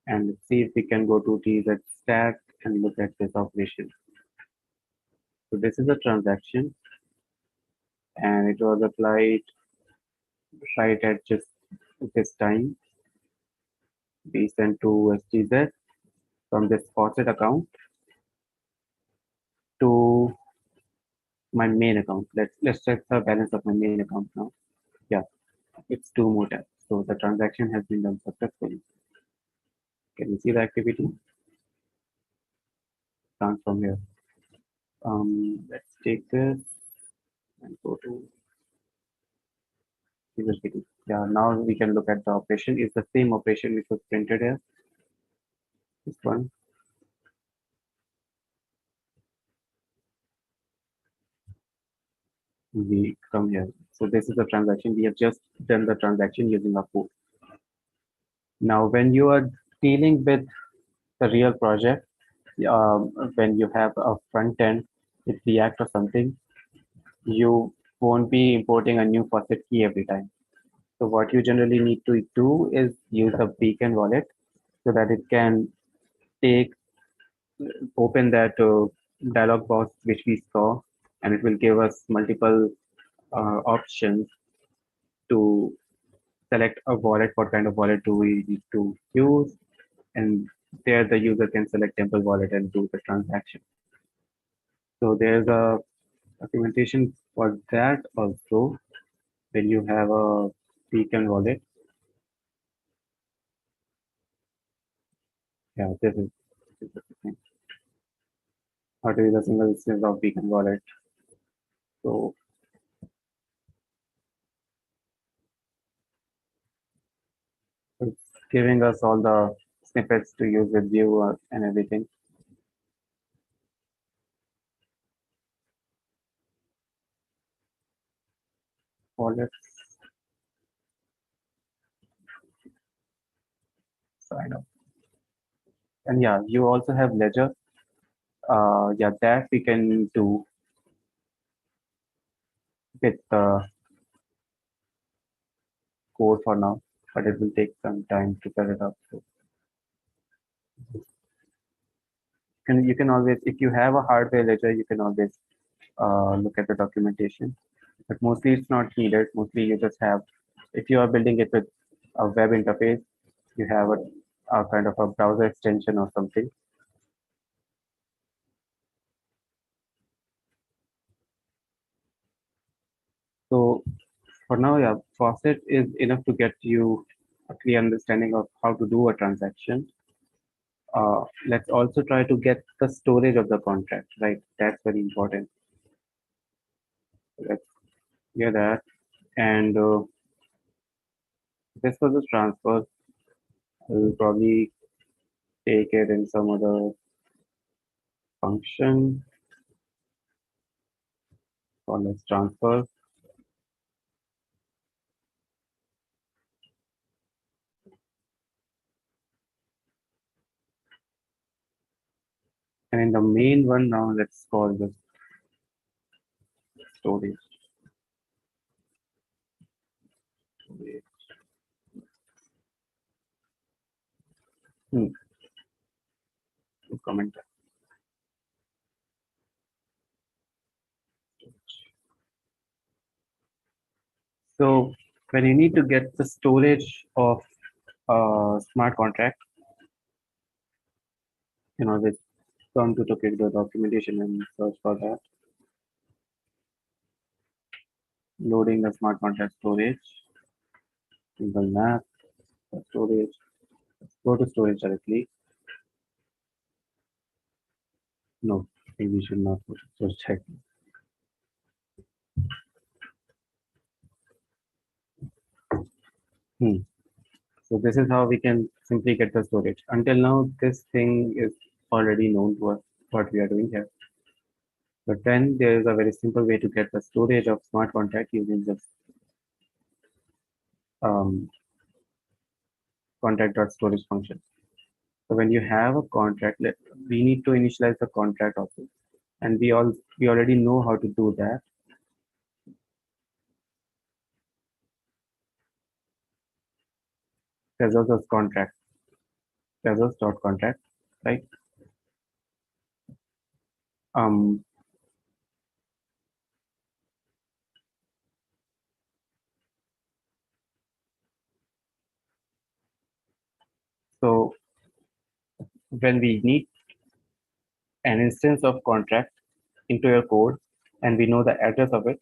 And let's see if we can go to TZ stack and look at this operation. So this is a transaction and it was applied right at just this time. We sent to STZ from this faucet account to my main account. Let's check the balance of my main account now. Yeah, it's two more tabs. So the transaction has been done successfully. Can you see the activity? Start from here. Let's take this and go to TezIndia. Yeah, now we can look at the operation. It's the same operation which was printed here. This one. We come here. So this is the transaction. We have just done the transaction using our code. Now, when you are dealing with the real project, when you have a front end with React or something, you won't be importing a new faucet key every time. So what you generally need to do is use a beacon wallet so that it can take open that dialog box which we saw, and it will give us multiple options to select a wallet, what kind of wallet do we need to use, and there the user can select Temple wallet and do the transaction. So there's a documentation for that also when you have a beacon wallet. Yeah, this is the thing. How to use a single instance of beacon wallet. So it's giving us all the snippets to use with Vue and everything. Wallet sign up. And yeah, you also have Ledger. Yeah, that we can do with the code for now, but it will take some time to set it up. So you can always, if you have a hardware ledger, you can always look at the documentation. But mostly it's not needed. Mostly you just have, if you are building it with a web interface, you have a kind of a browser extension or something. So for now, yeah, faucet is enough to get you a clear understanding of how to do a transaction. Let's also try to get the storage of the contract, right? That's very important. Let's get that. And this was a transfer. I'll probably take it in some other function. So let's transfer. And in the main one now, let's call this storage. Storage. Hmm. Comment. So when you need to get the storage of smart contract, you know, always come to the documentation and search for that. Loading the smart contract storage, single map, storage. Let's go to storage directly. No, I think we should not put it. So check. So this is how we can simply get the storage. Until now, this thing is already known to us what we are doing here. But then there is a very simple way to get the storage of smart contract using this um, contract.storage function. So when you have a contract, we need to initialize the contract also, and we already know how to do that. Tezos contract, Tezos.contract, right? Um, so when we need an instance of contract into your code and we know the address of it,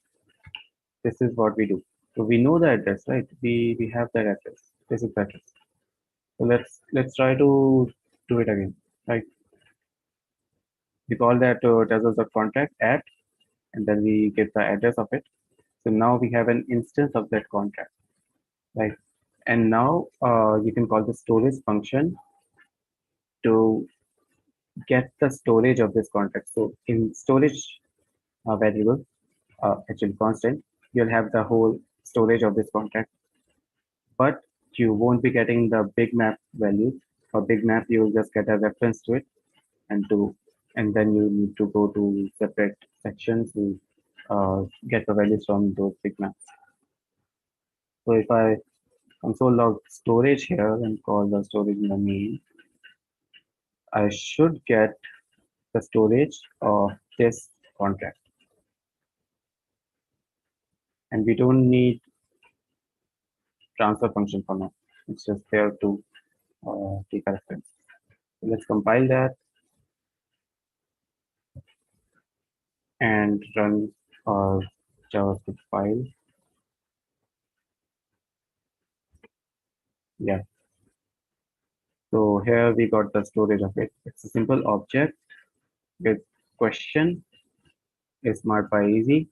this is what we do. So we know the address, right? We have that address. This is the address. So let's try to do it again, right? We call that Tezos of contract at, and then we get the address of it. So now we have an instance of that contract, right? And now you can call the storage function to get the storage of this contract. So in storage variable, actually constant, you'll have the whole storage of this contract, but you won't be getting the big map value. For big map, you'll just get a reference to it, and then you need to go to separate sections to get the values from those big maps. So if I console log storage here and call the storage in the main, I should get the storage of this contract. And we don't need transfer function for now. It's just there to take a reference. So let's compile that and run our JavaScript file. Yeah. So here we got the storage of it. It's a simple object with question is marked by easy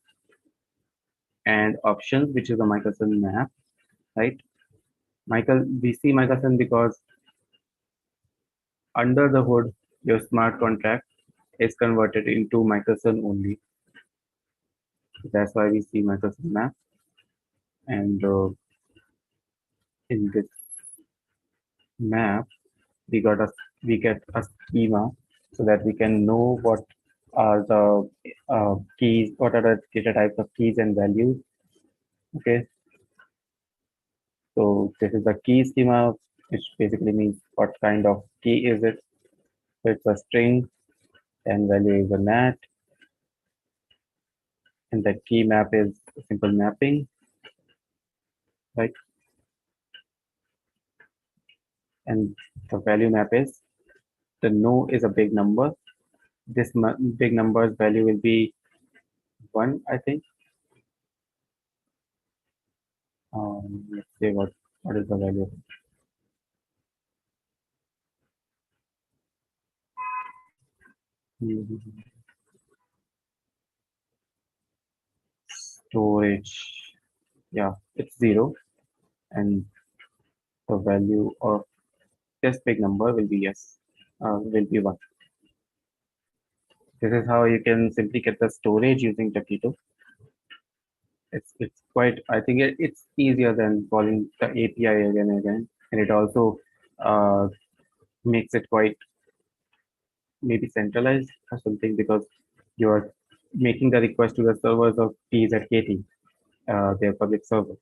and options, which is a Michelson map, right? We see Michelson because under the hood, your smart contract is converted into Michelson only. So that's why we see Michelson map. And in this map, we got a we get a schema so that we can know what are the keys, what are the data types of keys and values. Okay, so this is the key schema, which basically means what kind of key is it. So it's a string and value is a nat, and the key map is a simple mapping, right? And the value map is the no is a big number. This big number's value will be 1, I think. Let's say what is the value of storage? Yeah, it's 0, and the value of this big number will be will be 1. This is how you can simply get the storage using Taquito. It's quite, I think it's easier than calling the API again and again, and it also uh, makes it quite maybe centralized or something, because you are making the request to the servers of keys at KT, their public server.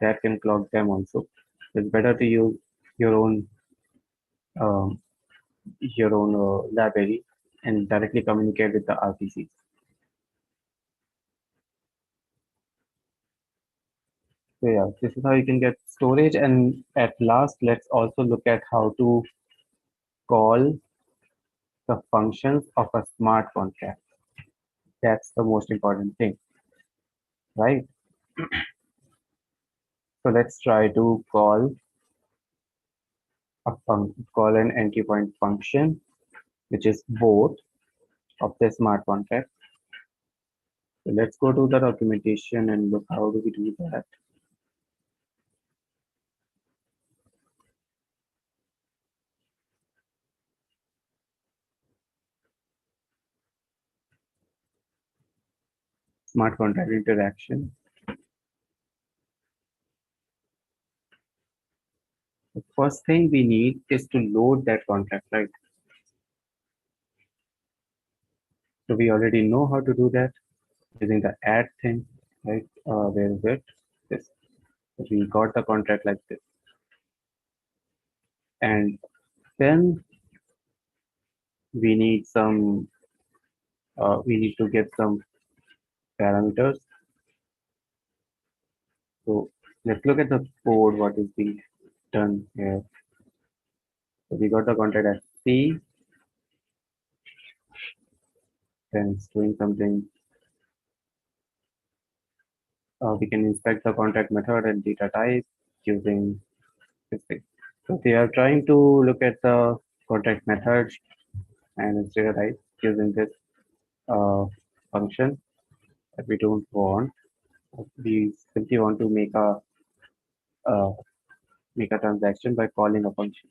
That can clog them also. It's better to use your own um, library and directly communicate with the RPCs. So yeah, this is how you can get storage. And at last, let's also look at how to call the functions of a smart contract. That's the most important thing, right? So let's try to call an entry point function, which is both of the smart contract. So let's go to the documentation and look how do we do that. smart contract interaction. The first thing we need is to load that contract, right? So we already know how to do that using the add thing, right? Where is it? This. We got the contract like this. And then we need some, we need to get some parameters. So let's look at the code, what is being done here. So we got the contract as C, then it's doing something. We can inspect the contract method and data type using this thing. So they are trying to look at the contract method and its data type using this function that we don't want. We simply want to uh, make a transaction by calling a function.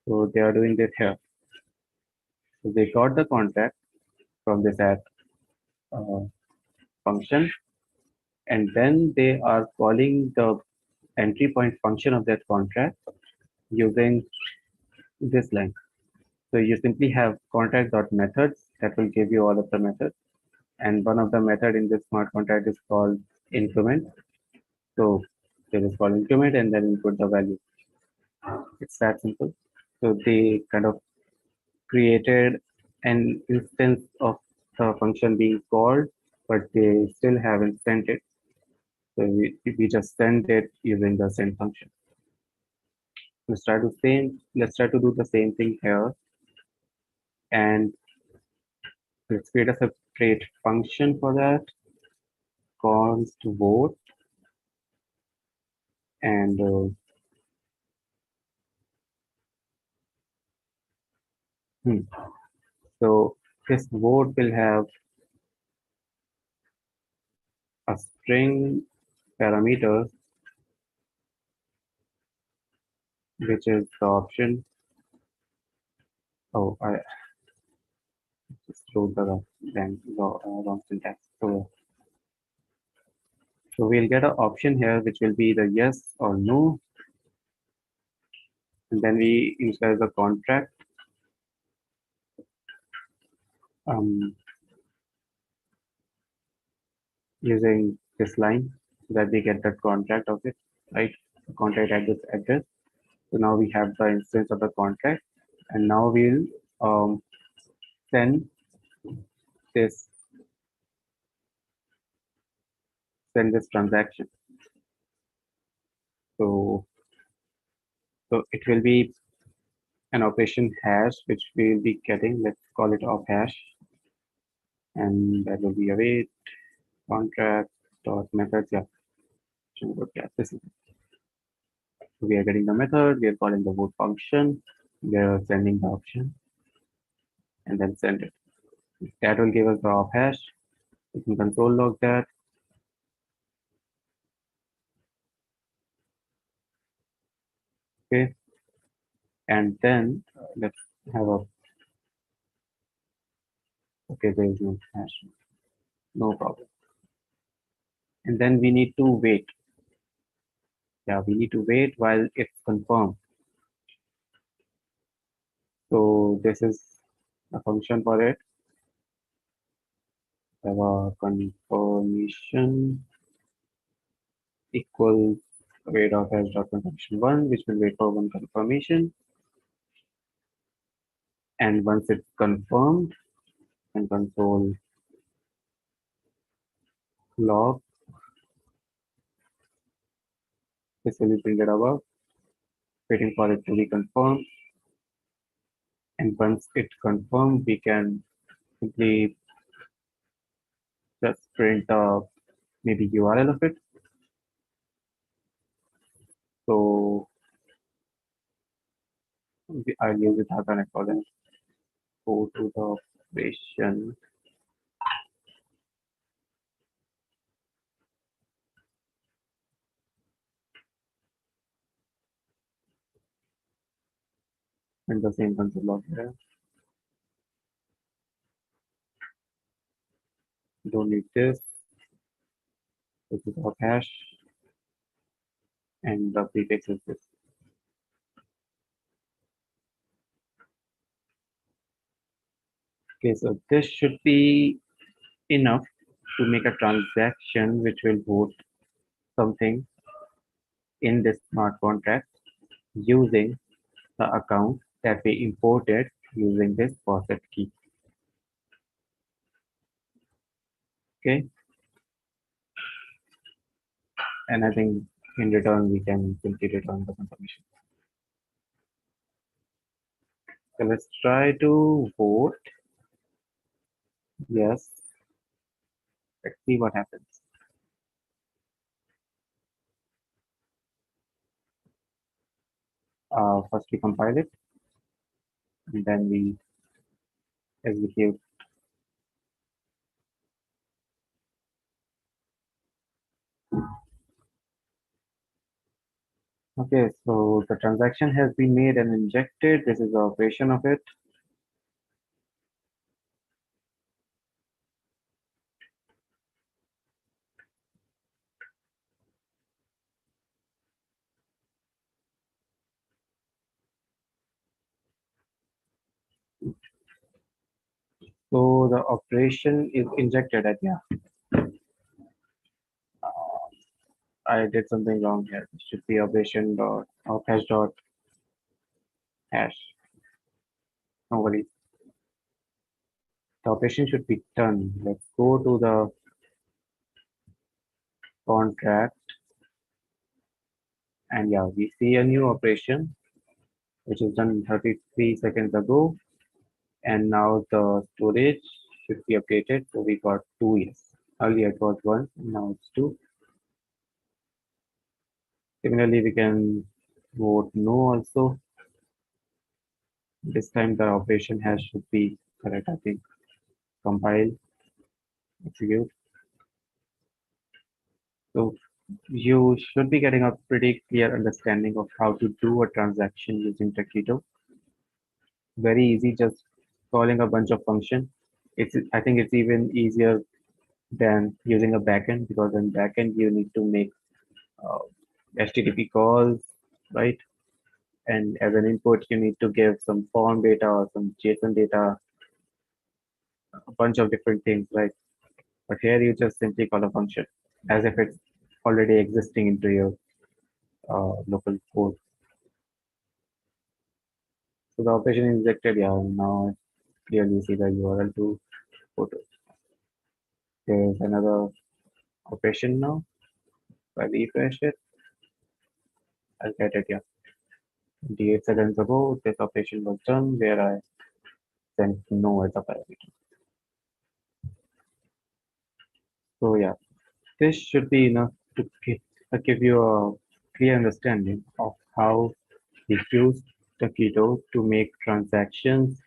So they are doing this here. So they got the contract from this add uh, function, and then they are calling the entry point function of that contract using this line. So you simply have contract.methods that will give you all of the methods, and one of the method in this smart contract is called increment. So they just call increment and then input the value. It's that simple. So they kind of created an instance of the function being called, but they still haven't sent it. So we just send it using the send function. Let's try to do the same thing here, and let's create a separate function for that, const vote, and so this vote will have a string parameter, which is the option. Oh, I just wrote the wrong syntax. So we'll get an option here, which will be the yes or no, and then we initialize the contract um, using this line so that we get the contract of it, right? The contract at this address. So now we have the instance of the contract, and now we'll send this transaction. So it will be an operation hash which we will be getting. Let's call it off hash, and that will be await contract dot methods. Yeah, this is it. So we are getting the method. We are calling the vote function. We are sending the option, and then send it. That will give us the off hash. We can console log that. Okay, and then let's have a okay. There is no hash. No problem. And then we need to wait. Yeah, we need to wait while it's confirmed. So this is a function for it. Have a confirmation equals wait of hash dot confirmation one, which will wait for one confirmation. And once it's confirmed, and console log, this will be printed above, waiting for it to be confirmed. And once it's confirmed, we can simply just print the maybe URL of it. So I'll use it as an equivalent. Go to the operation. And the same console log here. Don't need this. This is our hash, and the prefix is this. Okay, so this should be enough to make a transaction which will vote something in this smart contract using the account that we imported using this faucet key. Okay, and I think in return we can simply return the confirmation. So let's try to vote. Yes, let's see what happens. First we compile it, and then we execute. Okay, so the transaction has been made and injected. This is the operation of it. So the operation is injected at, yeah. I did something wrong here. It should be operation dot of hash dot hash. No worries. The operation should be done. Let's go to the contract, and yeah, we see a new operation which is done 33 seconds ago, and now the storage should be updated. So we got 2 yes. Earlier it was 1, now it's 2. Similarly, we can vote no also. This time the operation hash should be correct, I think. Compile, execute. So you should be getting a pretty clear understanding of how to do a transaction using Taquito. Very easy, just calling a bunch of function. I think it's even easier than using a backend, because in backend you need to make uh, HTTP calls, right? And as an input, you need to give some form data or some JSON data, a bunch of different things, right? But here you just simply call a function as if it's already existing into your local code. So the operation is injected, yeah, now clearly see the URL to photo. There's another operation now. If I refresh it, I'll get it, yeah. 28 seconds ago, this operation was done where I sent no as a parameter. So yeah, this should be enough to give you a clear understanding of how we use Taquito to make transactions,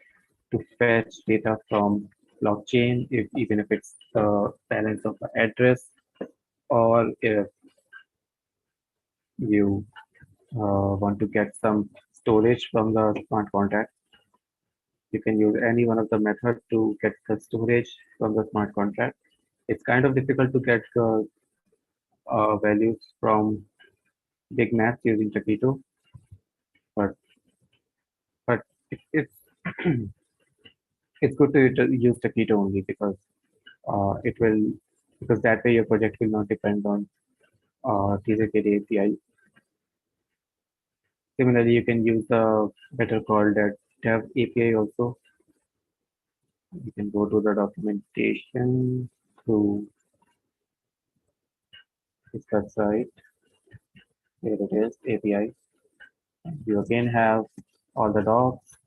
to fetch data from blockchain, even if it's the balance of the address, or if you want to get some storage from the smart contract. You can use any one of the methods to get the storage from the smart contract. It's kind of difficult to get the values from big math using Taquito, but it's it's good to use Taquito only because it will because that way your project will not depend on TZK API. Similarly, you can use the better called that Dev API also. You can go to the documentation through this website. Here it is, API. You again have all the docs,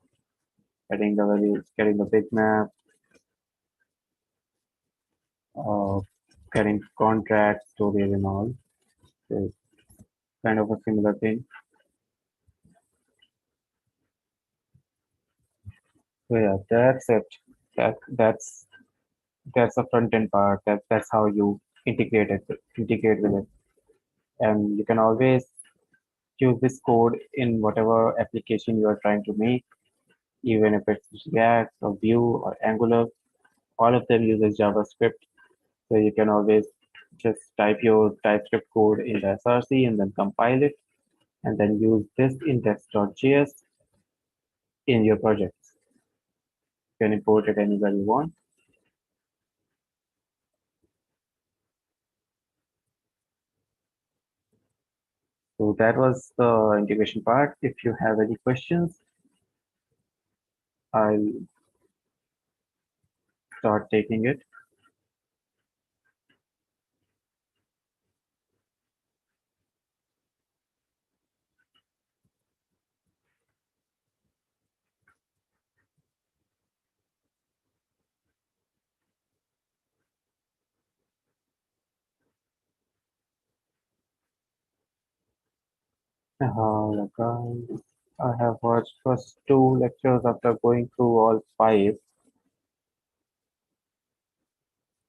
getting the values, getting the bitmap, uh, getting contracts, storage and all. So it's kind of a similar thing. So yeah, that's it. That's the front end part. That's how you integrate with it. And you can always use this code in whatever application you are trying to make, even if it's React or Vue or Angular. All of them uses JavaScript. So you can always just type your TypeScript code in the SRC and then compile it and then use this index.js in your projects. You can import it anywhere you want. So that was the integration part. If you have any questions, I'll start taking it. Guys, I have watched first two lectures. After going through all five,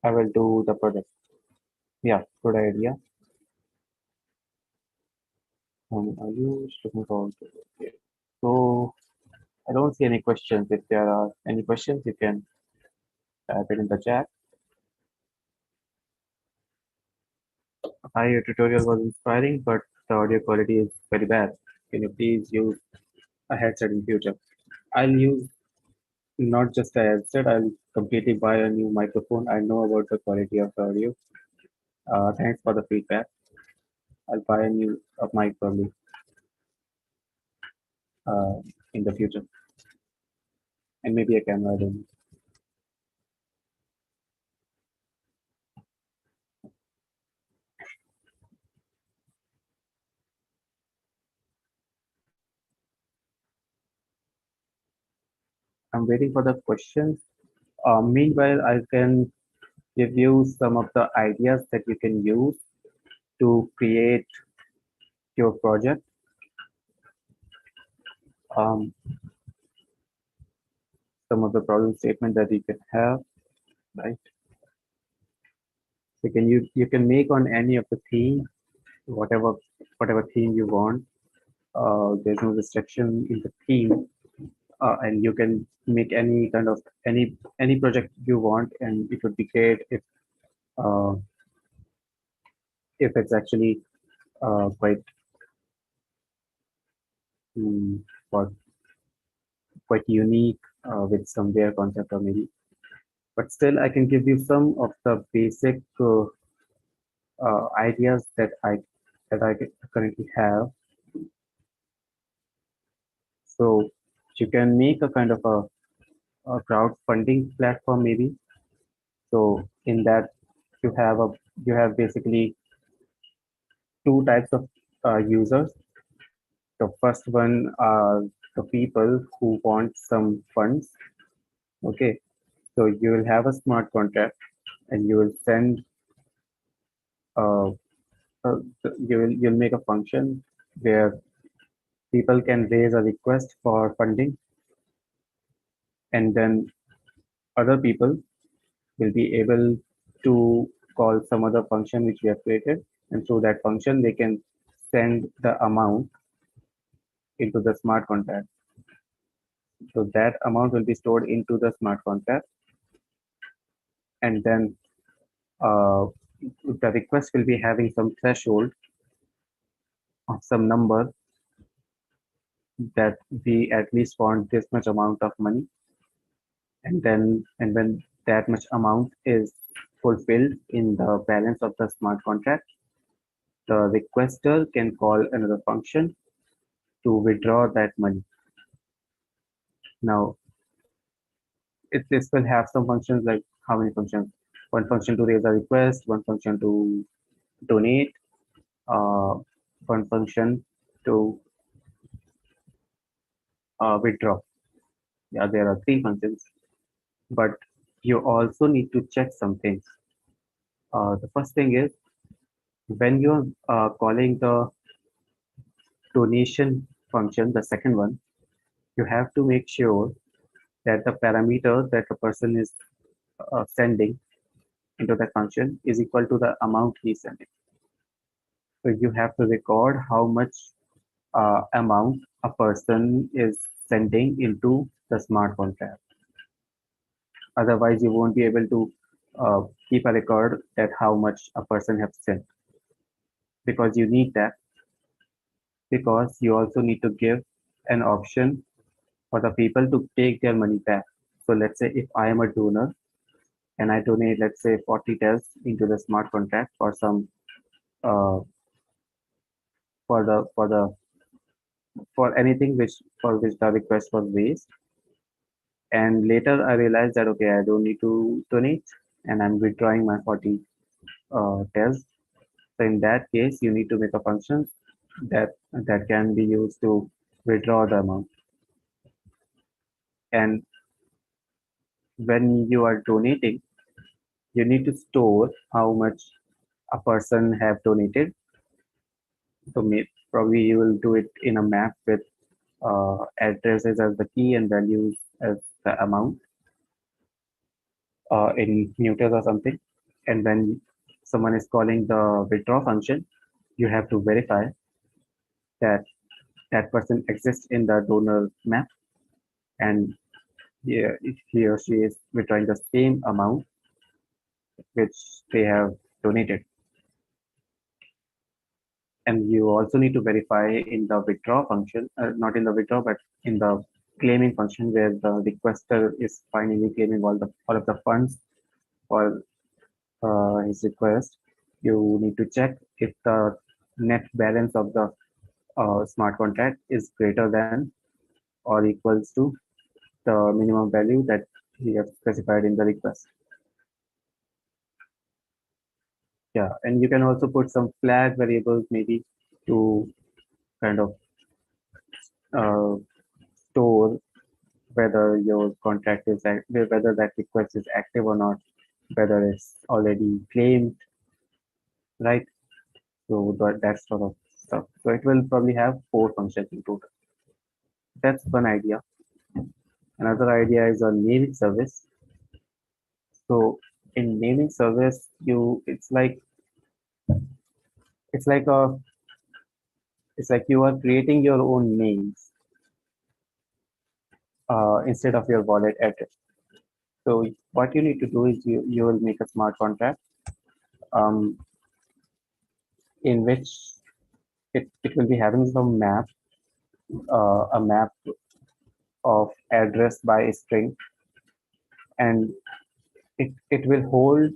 I will do the project. Yeah, good idea. Are you looking forward to it? Okay. So I don't see any questions. If there are any questions, you can type it in the chat. Hi, your tutorial was inspiring, but the audio quality is very bad. Can you please use a headset in future? I'll use not just a headset. I'll completely buy a new microphone. I know about the quality of the audio. Thanks for the feedback. I'll buy a new mic probably uh, in the future, and maybe a camera. I don't know. I'm waiting for the questions. Meanwhile, I can give you some of the ideas that you can use to create your project. Um, some of the problem statement that you can have, right? So you can make on any of the theme, whatever theme you want. There's no restriction in the theme, and you can make any kind of any project you want, and it would be great uh, if it's actually quite mm, or quite unique with some rare concept or maybe. But still, I can give you some of the basic ideas that I currently have. So you can make a kind of a crowdfunding platform maybe. So in that you have a you have basically two types of users. The first one are the people who want some funds. Okay, so you will have a smart contract and you will send uh, you'll make a function where people can raise a request for funding, and then other people will be able to call some other function which we have created, and through that function they can send the amount into the smart contract. So that amount will be stored into the smart contract, and then the request will be having some threshold of some number that we at least want this much amount of money, and when that much amount is fulfilled in the balance of the smart contract, the requester can call another function to withdraw that money. Now, this will have some functions like how many functions? One function to raise a request, one function to donate, uh, one function to withdraw. Yeah, there are three functions, but you also need to check some things. The first thing is when you're calling the donation function, the second one, you have to make sure that the parameter that the person is sending into that function is equal to the amount he's sending. So you have to record how much amount a person is sending into the smart contract. Otherwise, you won't be able to keep a record that how much a person has sent, because you need that, because you also need to give an option for the people to take their money back. So let's say if I am a donor and I donate, let's say 40 TELs into the smart contract for some uh, for the for anything which for which the request was raised, and later I realized that okay, I don't need to donate and I'm withdrawing my 40 TELs. So in that case, you need to make a function that can be used to withdraw the amount. And when you are donating, you need to store how much a person have donated. So probably you will do it in a map with addresses as the key and values as the amount in muters or something. And when someone is calling the withdraw function, you have to verify that that person exists in the donor map, and yeah, if he or she is withdrawing the same amount which they have donated. And you also need to verify in the withdraw function, not in the withdraw, but in the claiming function where the requester is finally claiming all of the funds for his request. You need to check if the net balance of the smart contract is greater than or equals to the minimum value that he has specified in the request. Yeah, and you can also put some flag variables maybe to kind of uh, store whether your contract is whether that request is active or not, whether it's already claimed, right? So that sort of stuff. So it will probably have 4 functions in total. That's one idea. Another idea is a naming service. So in naming service, it's like a it's like you are creating your own names instead of your wallet address. So what you need to do is you will make a smart contract um, in which it will be having some a map of address by a string, and it will hold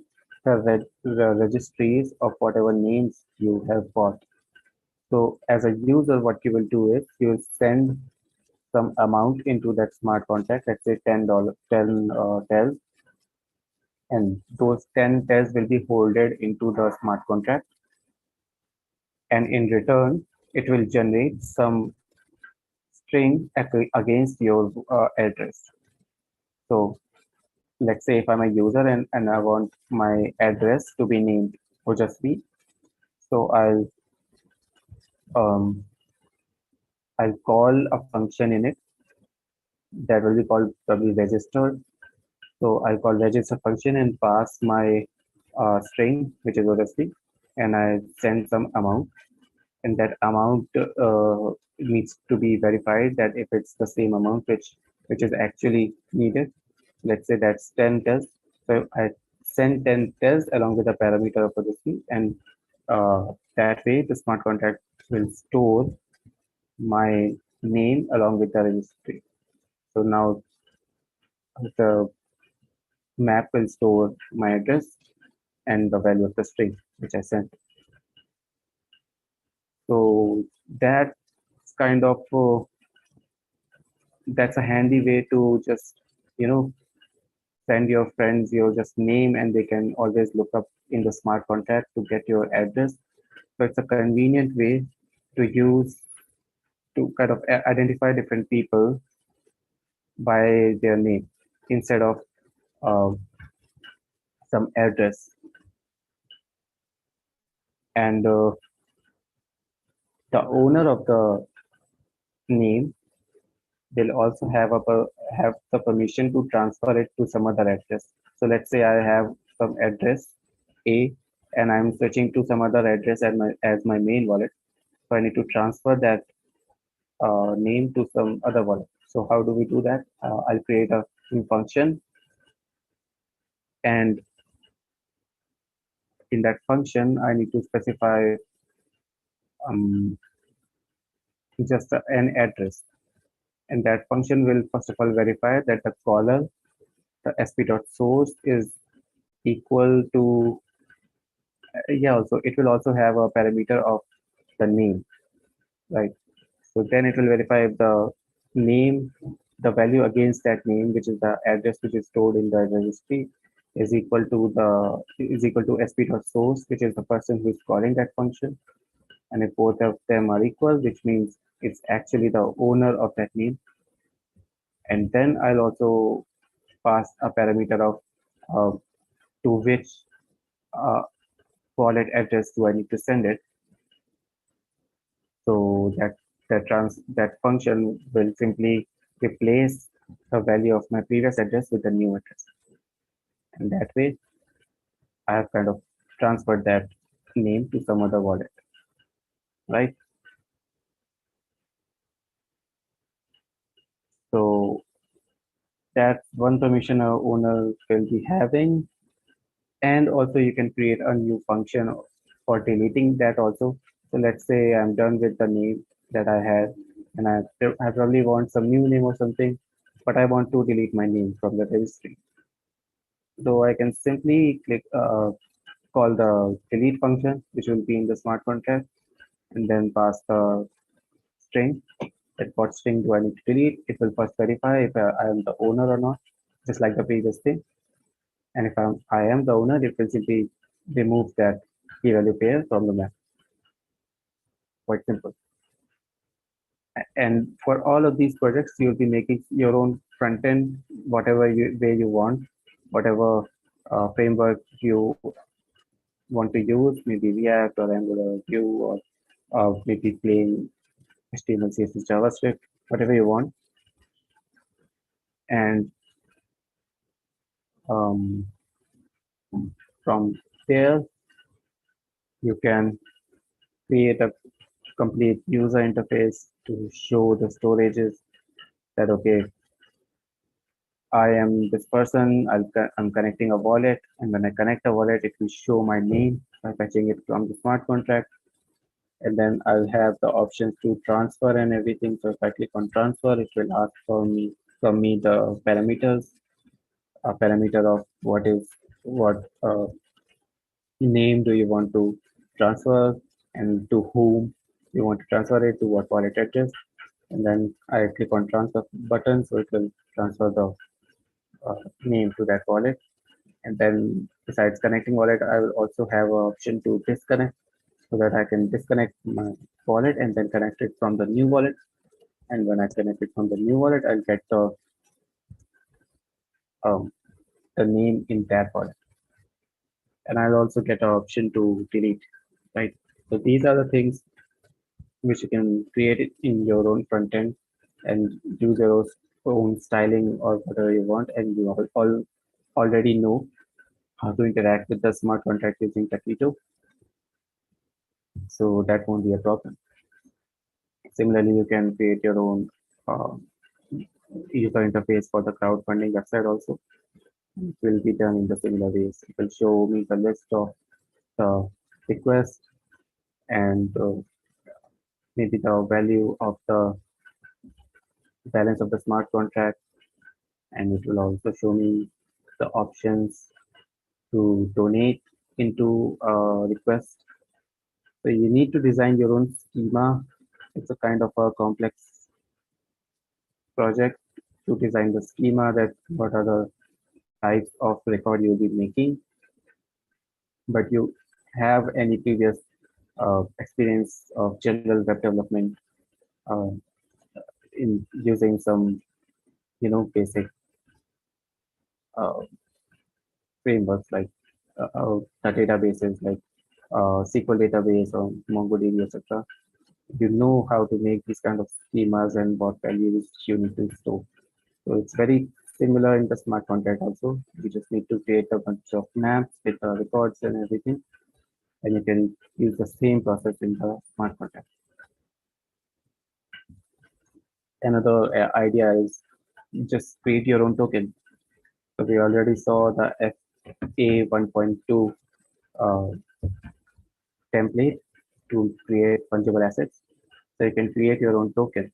the registries of whatever names you have bought. So as a user, what you will do is you will send some amount into that smart contract, let's say $10, 10 TELs, and those 10 TELs will be holded into the smart contract. And in return, it will generate some string against your address. So let's say if I'm a user and I want my address to be named Ojasvi, so um, I'll call a function in it that will be called probably registered. So I'll call register function and pass my string, which is Ojasvi, and I send some amount, and that amount needs to be verified that if it's the same amount which is actually needed. Let's say that's 10 TELs. So I send 10 TELs along with the parameter of the key, and that way the smart contract will store my name along with the registry. So now the map will store my address and the value of the string which I sent. So that's kind of that's a handy way to just you know send your friends your just name, and they can always look up in the smart contract to get your address. So it's a convenient way to use to kind of identify different people by their name instead of uh, some address. And the owner of the name will also have the permission to transfer it to some other address. So let's say I have some address A, and I'm switching to some other address as my main wallet. So I need to transfer that name to some other wallet. So how do we do that? I'll create a new function, and in that function, I need to specify um, just an address. And that function will first of all verify that the caller, the sp.source is equal to, yeah, also it will also have a parameter of the name, right? So then it will verify if the name, the value against that name, which is the address which is stored in the registry, is equal to sp.source, which is the person who is calling that function. And if both of them are equal, which means it's actually the owner of that name. And then I'll also pass a parameter of uh, to which uh, wallet address do I need to send it. So that function will simply replace the value of my previous address with the new address. And that way, I have kind of transferred that name to some other wallet, right? So that's one permission a owner will be having. And also you can create a new function for deleting that also. So let's say I'm done with the name that I had, and I probably want some new name or something, but I want to delete my name from the registry. So I can simply call the delete function, which will be in the smart contract, and then pass the string. That what string do I need to delete? It will first verify if I am the owner or not, just like the previous thing. And if I am the owner, it will simply remove that key value pair from the map. Quite simple. And for all of these projects, you'll be making your own front end, way you want, whatever framework you want to use, maybe React or Angular, Vue, or maybe plain HTML, CSS, JavaScript, whatever you want. And um, from there, you can create a complete user interface to show the storages that, okay, I am this person, I'm connecting a wallet, and when I connect a wallet, it will show my name by fetching it from the smart contract. And then I'll have the options to transfer and everything. So if I click on transfer, it will ask from me the parameters, a parameter of what name do you want to transfer and to whom you want to transfer it, to what wallet address. And then I click on transfer button, so it will transfer the name to that wallet. And then besides connecting wallet, I will also have an option to disconnect, so that I can disconnect my wallet and then connect it from the new wallet. And when I connect it from the new wallet, I'll get um, the name in that wallet. And I'll also get an option to delete, right? So these are the things which you can create it in your own front end and use your own styling or whatever you want. And you all already know how to interact with the smart contract using Taquito. So that won't be a problem. Similarly, you can create your own uh, user interface for the crowdfunding website also. It will be done in the similar ways. It will show me the list of the requests and maybe the value of the balance of the smart contract, and it will also show me the options to donate into a request. So you need to design your own schema. It's a kind of a complex project to design the schema, that what are the types of record you'll be making. But you have any previous experience of general web development uh, in using some, basic uh, frameworks like the databases like SQL database or MongoDB, etc. You know how to make these kind of schemas and what values you need to store. So it's very similar in the smart contract also. You just need to create a bunch of maps with records and everything, and you can use the same process in the smart contract. Another idea is just create your own token. So we already saw the FA 1.2 uh, template to create fungible assets. So you can create your own token,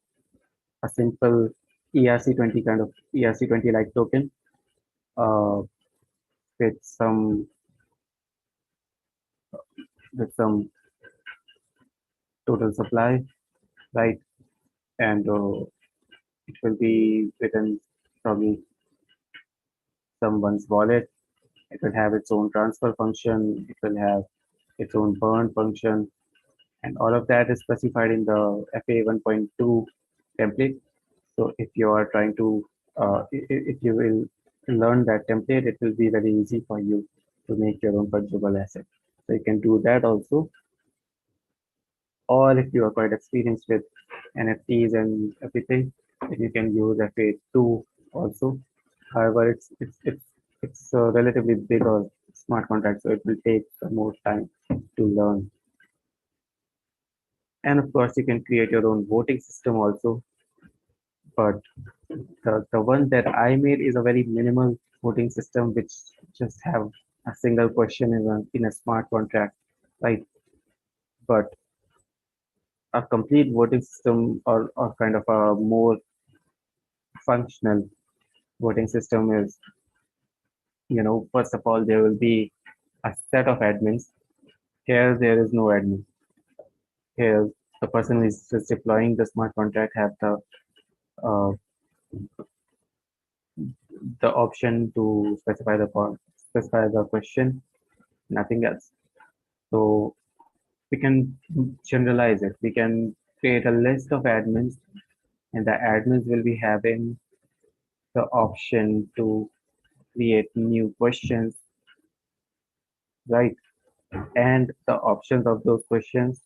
a simple ERC20 kind of ERC20 like token uh, with some total supply, right? And it will be within probably someone's wallet. It will have its own transfer function. It will have its own burn function, and all of that is specified in the FA 1.2 template. So if you are trying to, if you will learn that template, it will be very easy for you to make your own fungible asset. So you can do that also. Or if you are quite experienced with NFTs and everything, then you can use FA2 also. However, it's a relatively big or smart contract, so it will take some more time to learn. And of course, you can create your own voting system also. But the one that I made is a very minimal voting system, which just have a single question in a smart contract, right? But a complete voting system or kind of a more functional voting system is, first of all, there will be a set of admins. Here, there is no admin. Here, the person who is just deploying the smart contract have uh, the option to specify the question, nothing else. So we can generalize it. We can create a list of admins, and the admins will be having the option to create new questions, right? And the options of those questions,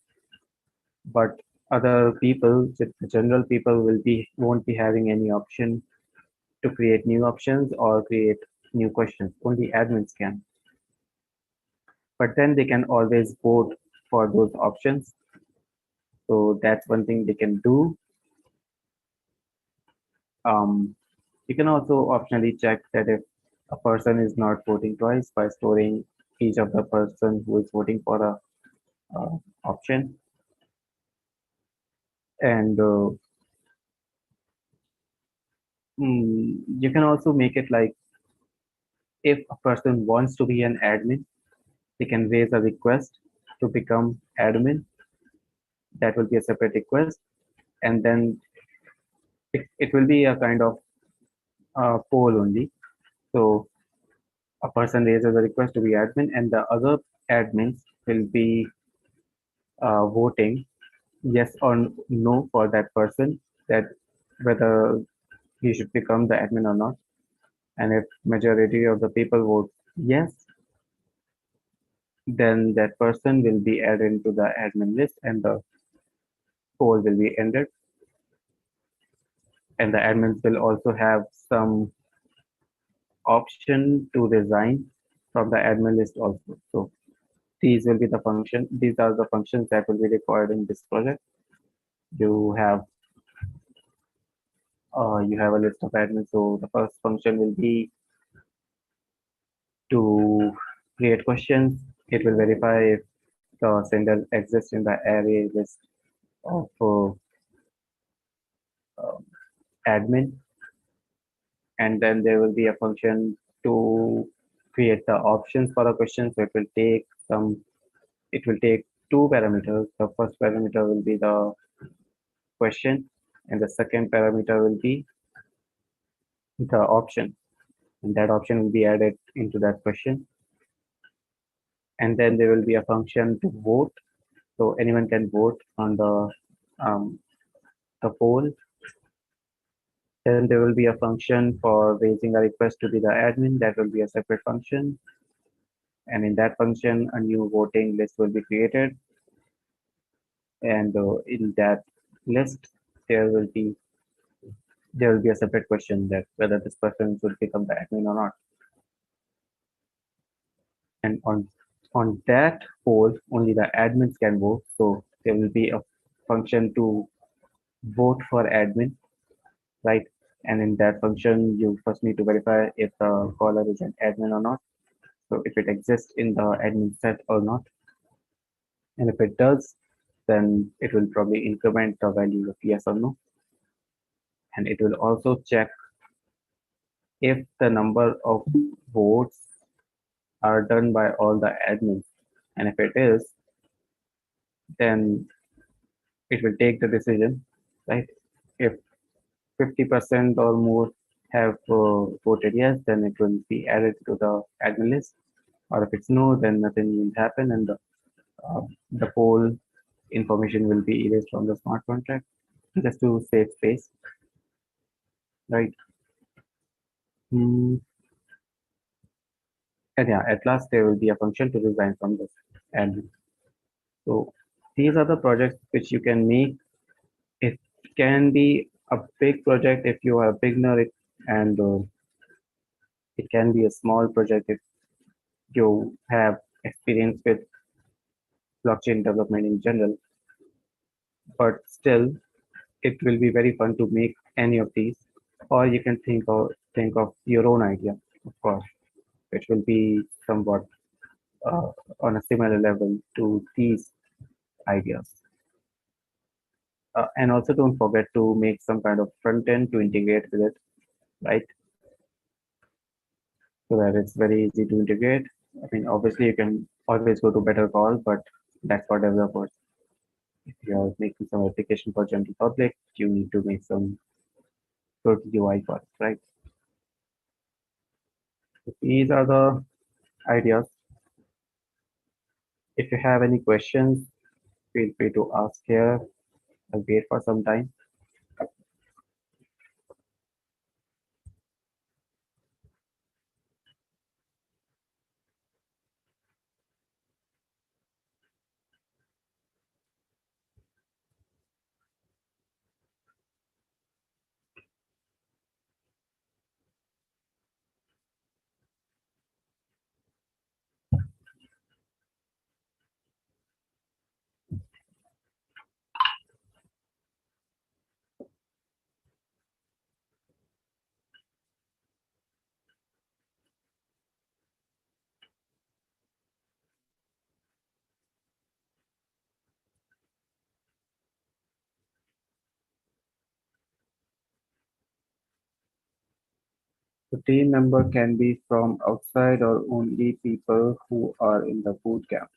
but other people, the general people, won't be having any option to create new options or create new questions. Only admins can. But then they can always vote for those options. So that's one thing they can do. Um, you can also optionally check that if a person is not voting twice by storing each of the person who is voting for a option. And you can also make it like if a person wants to be an admin, they can raise a request to become admin. That will be a separate request. And then it will be a kind of poll only. So a person raises a request to be admin, and the other admins will be voting yes or no for that person, that whether he should become the admin or not. And if majority of the people vote yes, then that person will be added into the admin list and the poll will be ended. And the admins will also have some option to resign from the admin list also. So these are the functions that will be required in this project. You have you have a list of admins. So the first function will be to create questions. It will verify if the sender exists in the array list of uh, admin, and then there will be a function to create the options for a question. So it will take two parameters. The first parameter will be the question, and the second parameter will be the option, and that option will be added into that question. And then there will be a function to vote, so anyone can vote on um, the poll. Then there will be a function for raising a request to be the admin. That will be a separate function, and in that function a new voting list will be created, and in that list there will be a separate question that whether this person should become the admin or not. And on that poll, only the admins can vote. So there will be a function to vote for admin, right? And in that function, you first need to verify if the caller is an admin or not. So if it exists in the admin set or not, and if it does, then it will probably increment the value of yes or no, and it will also check if the number of votes are done by all the admins, and if it is, then it will take the decision, right? If 50% or more have voted yes, then it will be added to the admin list. Or if it's no, then nothing will happen, and the poll information will be erased from the smart contract just to save space, right? Mm, and yeah, at last there will be a function to resign from this admin. So these are the projects which you can make. It can be a big project if you are a beginner, and it can be a small project if you have experience with blockchain development in general. But still, it will be very fun to make any of these. Or you can think of your own idea, of course, which will be somewhat uh, on a similar level to these ideas. And also don't forget to make some kind of front end to integrate with it, right? So that it's very easy to integrate. I mean, obviously you can always go to better call, but that's for developers. If you're making some application for general public, you need to make some good UI for it, right? So these are the ideas. If you have any questions, feel free to ask here. I'll wait for some time. The team member can be from outside or only people who are in the boot camp.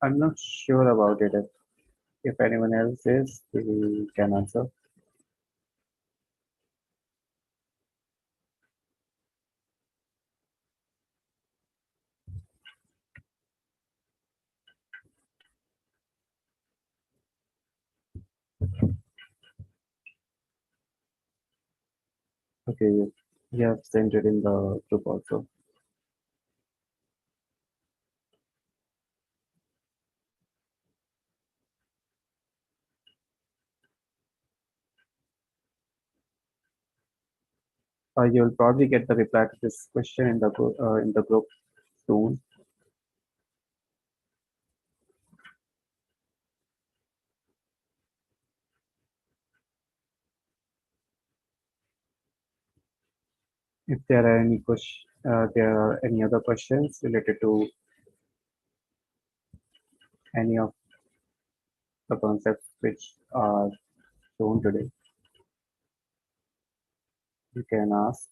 I'm not sure about it. If anyone else is, we can answer. Okay, you have sent it in the group also. You'll probably get the reply to this question in the group soon. If there are any other questions related to any of the concepts which are shown today, you can ask.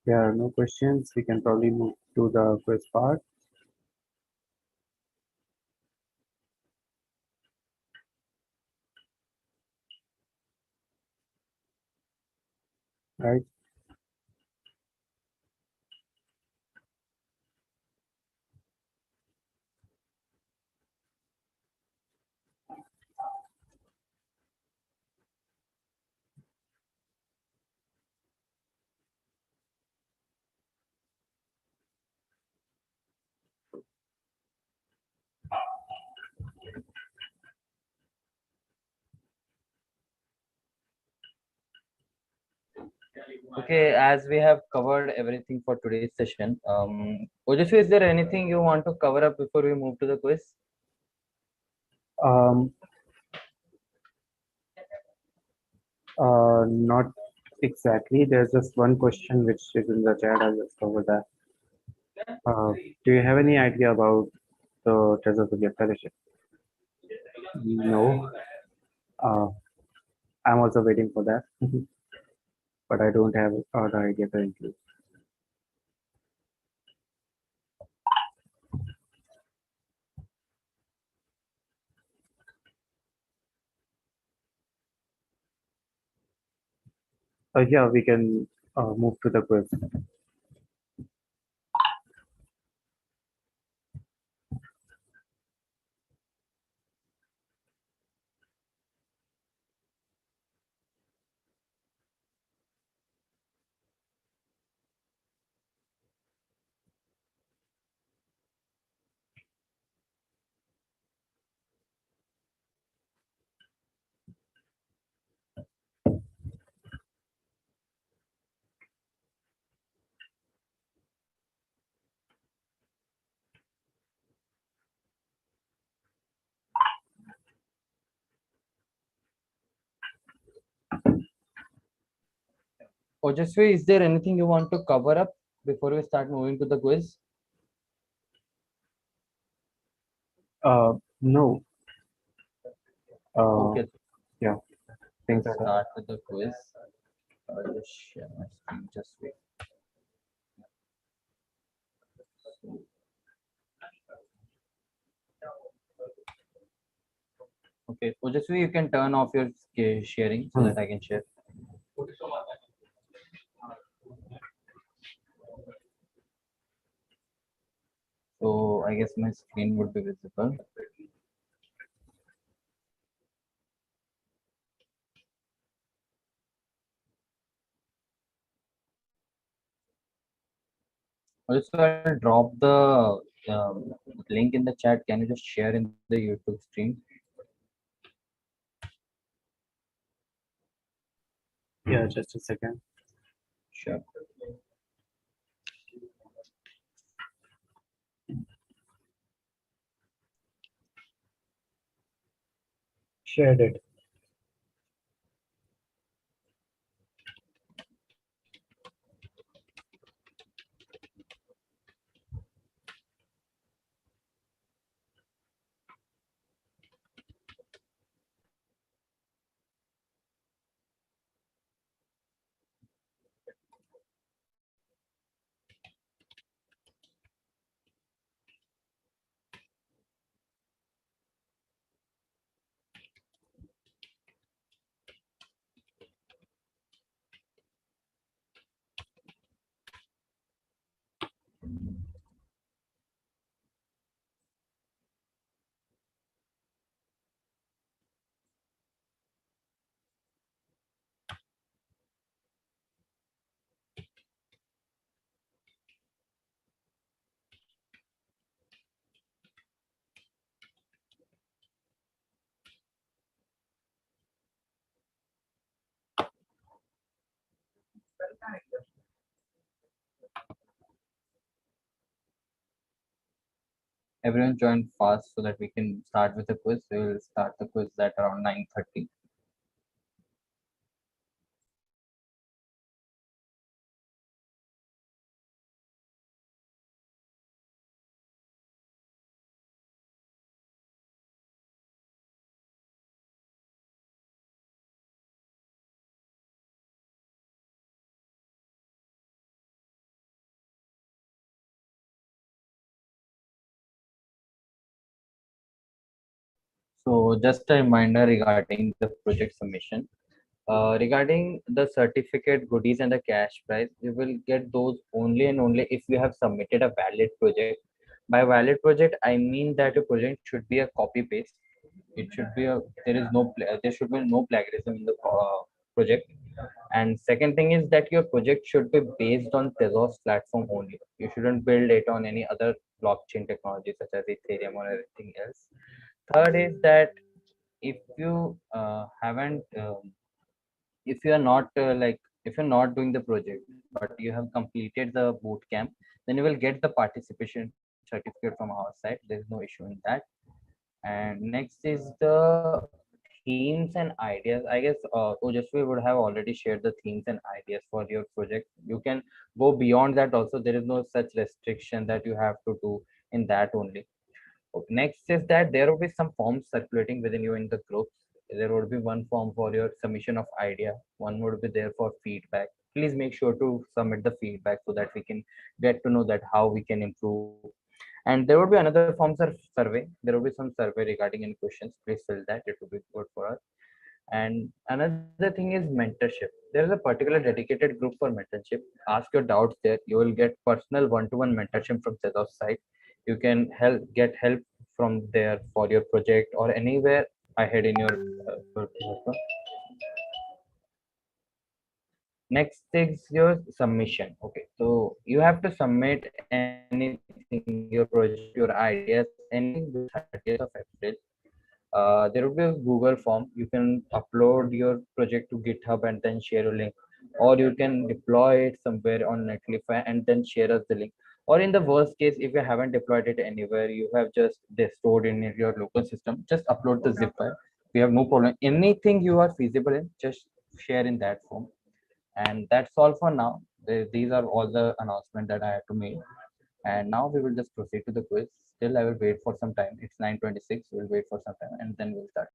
there are no questions, we can probably move to the quiz part. Right. Okay, as we have covered everything for today's session, Ojasvi, is there anything you want to cover up before we move to the quiz? Um, Not exactly. There's just one question which is in the chat. I'll just cover that. Do you have any idea about the TezIndia fellowship? No. Uh, I'm also waiting for that, but I don't have the idea currently. Yeah, we can move to the quiz. Ojasvi, is there anything you want to cover up before we start moving to the quiz? No. Okay, Yeah, things let's are done. start with the quiz. I'll just share my screen. Just wait. Okay, Ojasvi, you can turn off your sharing so Hmm. that I can share. So I guess my screen would be visible. Also, I'll drop the link in the chat. Can you just share in the YouTube stream? Yeah, just a second. Sure. Shared it. Everyone join fast so that we can start with the quiz. We will start the quiz at around 9:30. So just a reminder regarding the project submission. Regarding the certificate, goodies, and the cash prize, you will get those only and only if you have submitted a valid project. By valid project, I mean that your project should be a copy paste. It should be a there should be no plagiarism in the project. And second thing is that your project should be based on Tezos platform only. You shouldn't build it on any other blockchain technology such as Ethereum or anything else. Third is that if you haven't if you are not if you're not doing the project but you have completed the boot camp, then you will get the participation certificate from our side. There is no issue in that. And next is the themes and ideas. I guess Ojasvi would have already shared the themes and ideas for your project. You can go beyond that also. There is no such restriction that you have to do in that only. Okay, next is that there will be some forms circulating within you in the groups. There would be one form for your submission of idea. One would be there for feedback. Please make sure to submit the feedback so that we can get to know that how we can improve. And there would be another forms of survey. There will be some survey regarding any questions. Please fill that. It will be good for us. And another thing is mentorship. There is a particular dedicated group for mentorship. Ask your doubts there. You will get personal one-to-one mentorship from Sethos side. You can get help from there for your project or anywhere ahead in your work. Next is your submission. Okay, so you have to submit anything, your project, your ideas, anything before 30th of April. There will be a Google form. You can upload your project to GitHub and then share a link, or you can deploy it somewhere on Netlify and then share us the link. Or in the worst case, if you haven't deployed it anywhere, you have just stored in your local system, just upload the zip file. We have no problem. Anything you are feasible in, just share in that form. And that's all for now. These are all the announcements that I have to make. And now we will just proceed to the quiz. Still, I will wait for some time. It's 9:26. We'll wait for some time and then we'll start.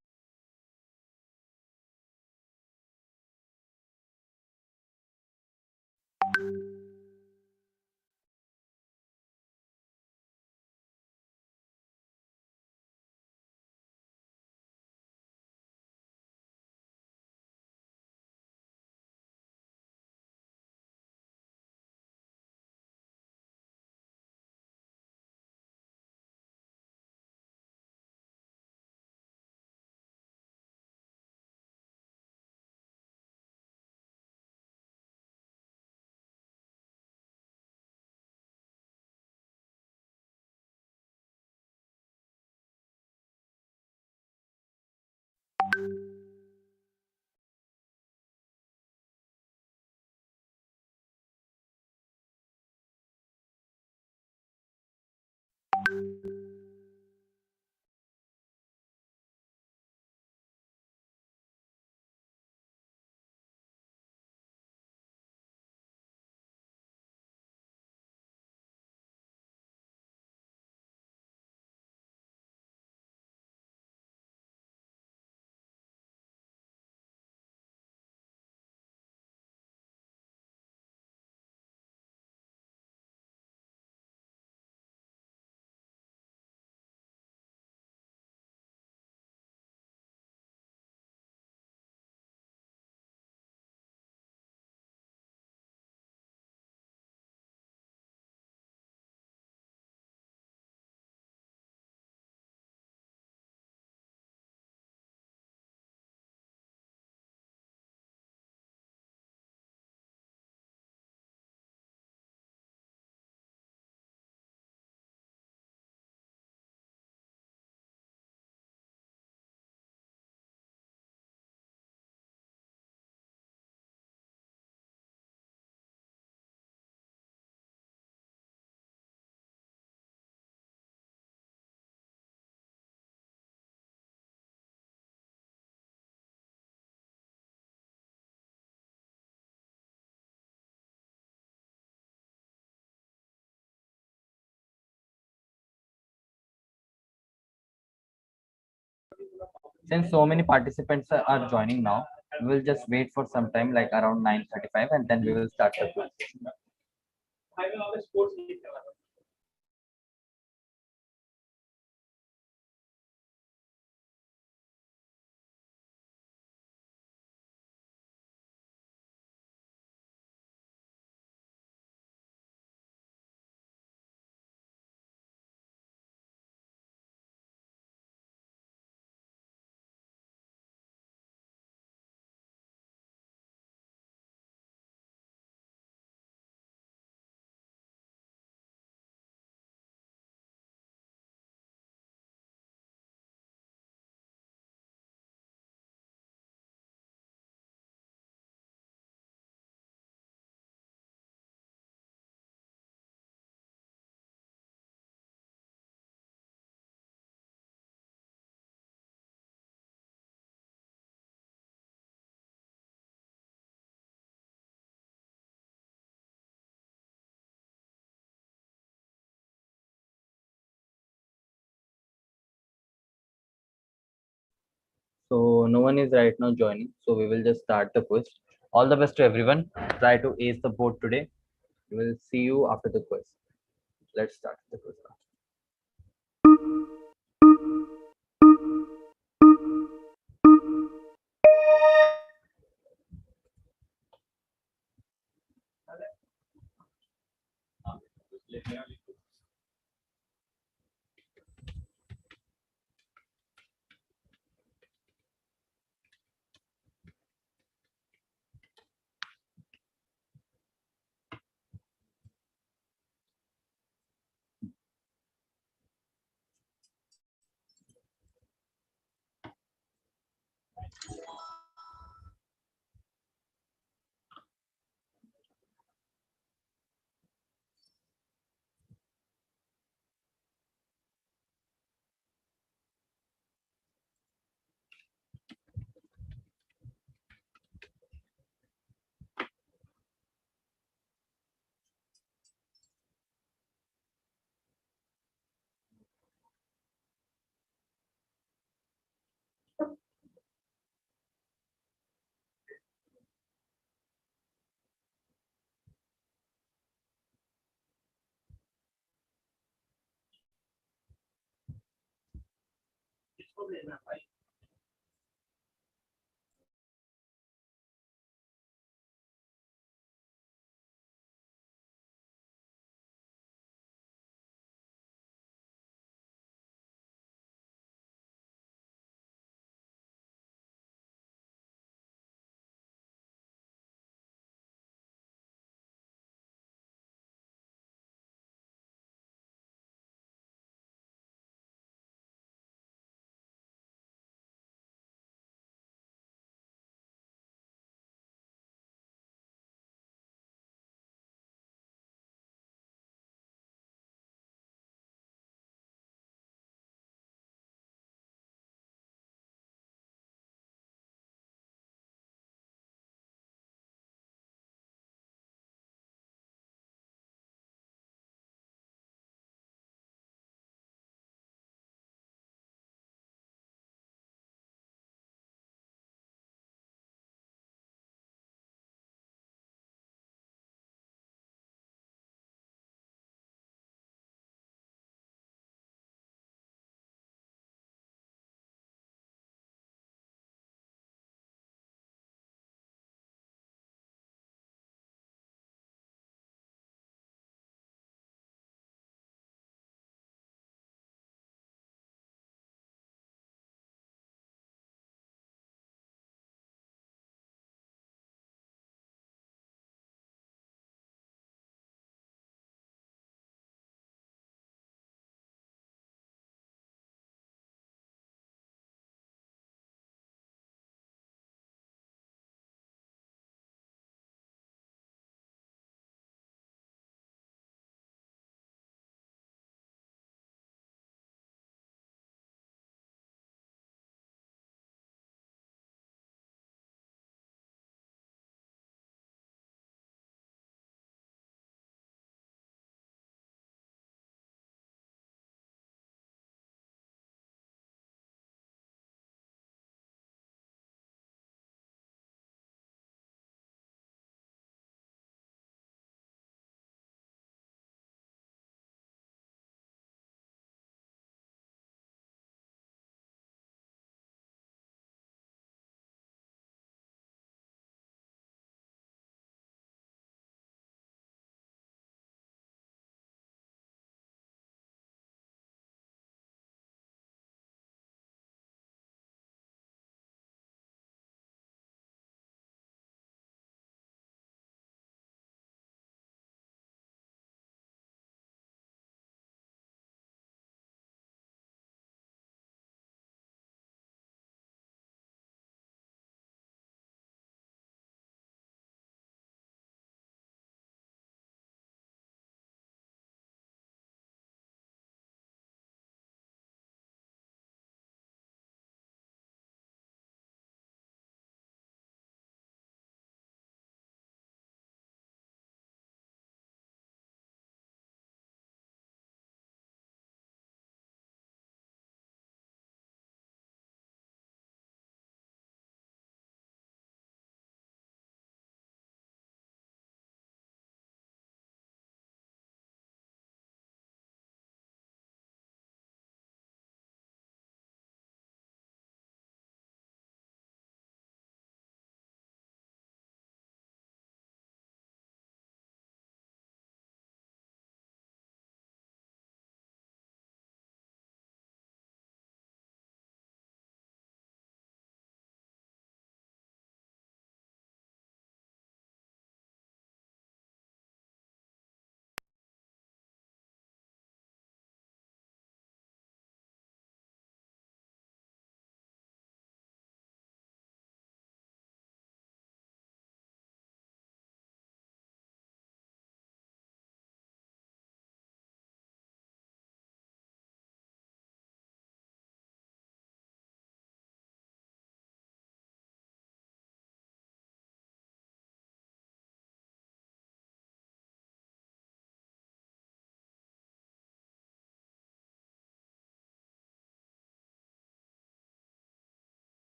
Since so many participants are joining now, we'll just wait for some time, like around 9:35, and then we will start the quiz. So no one is right now joining. So we will just start the quiz. All the best to everyone. Try to ace the board today. We will see you after the quiz. Let's start the quiz now.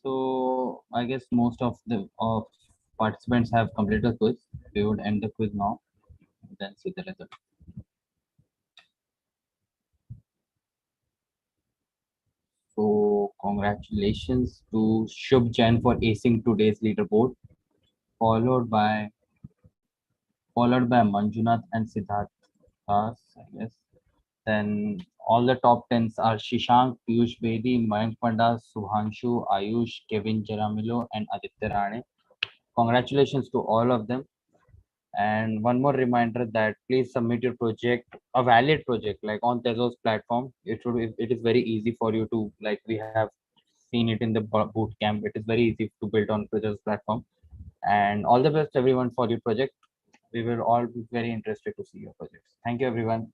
So I guess most of the participants have completed the quiz. We would end the quiz now, and then see the result. So congratulations to Shubh Jain for acing today's leaderboard, followed by Manjunath and Siddharth Das, I guess. Then all the top tens are Shishank, Piyush Bedi, Mayank Panda, Subhanshu, Ayush, Kevin Jaramillo, and Aditya Rane. Congratulations to all of them. And one more reminder that please submit your project, a valid project, like on Tezos platform. It is very easy for you to, like we have seen it in the boot camp. It is very easy to build on Tezos platform. And all the best everyone for your project. We will all be very interested to see your projects. Thank you everyone.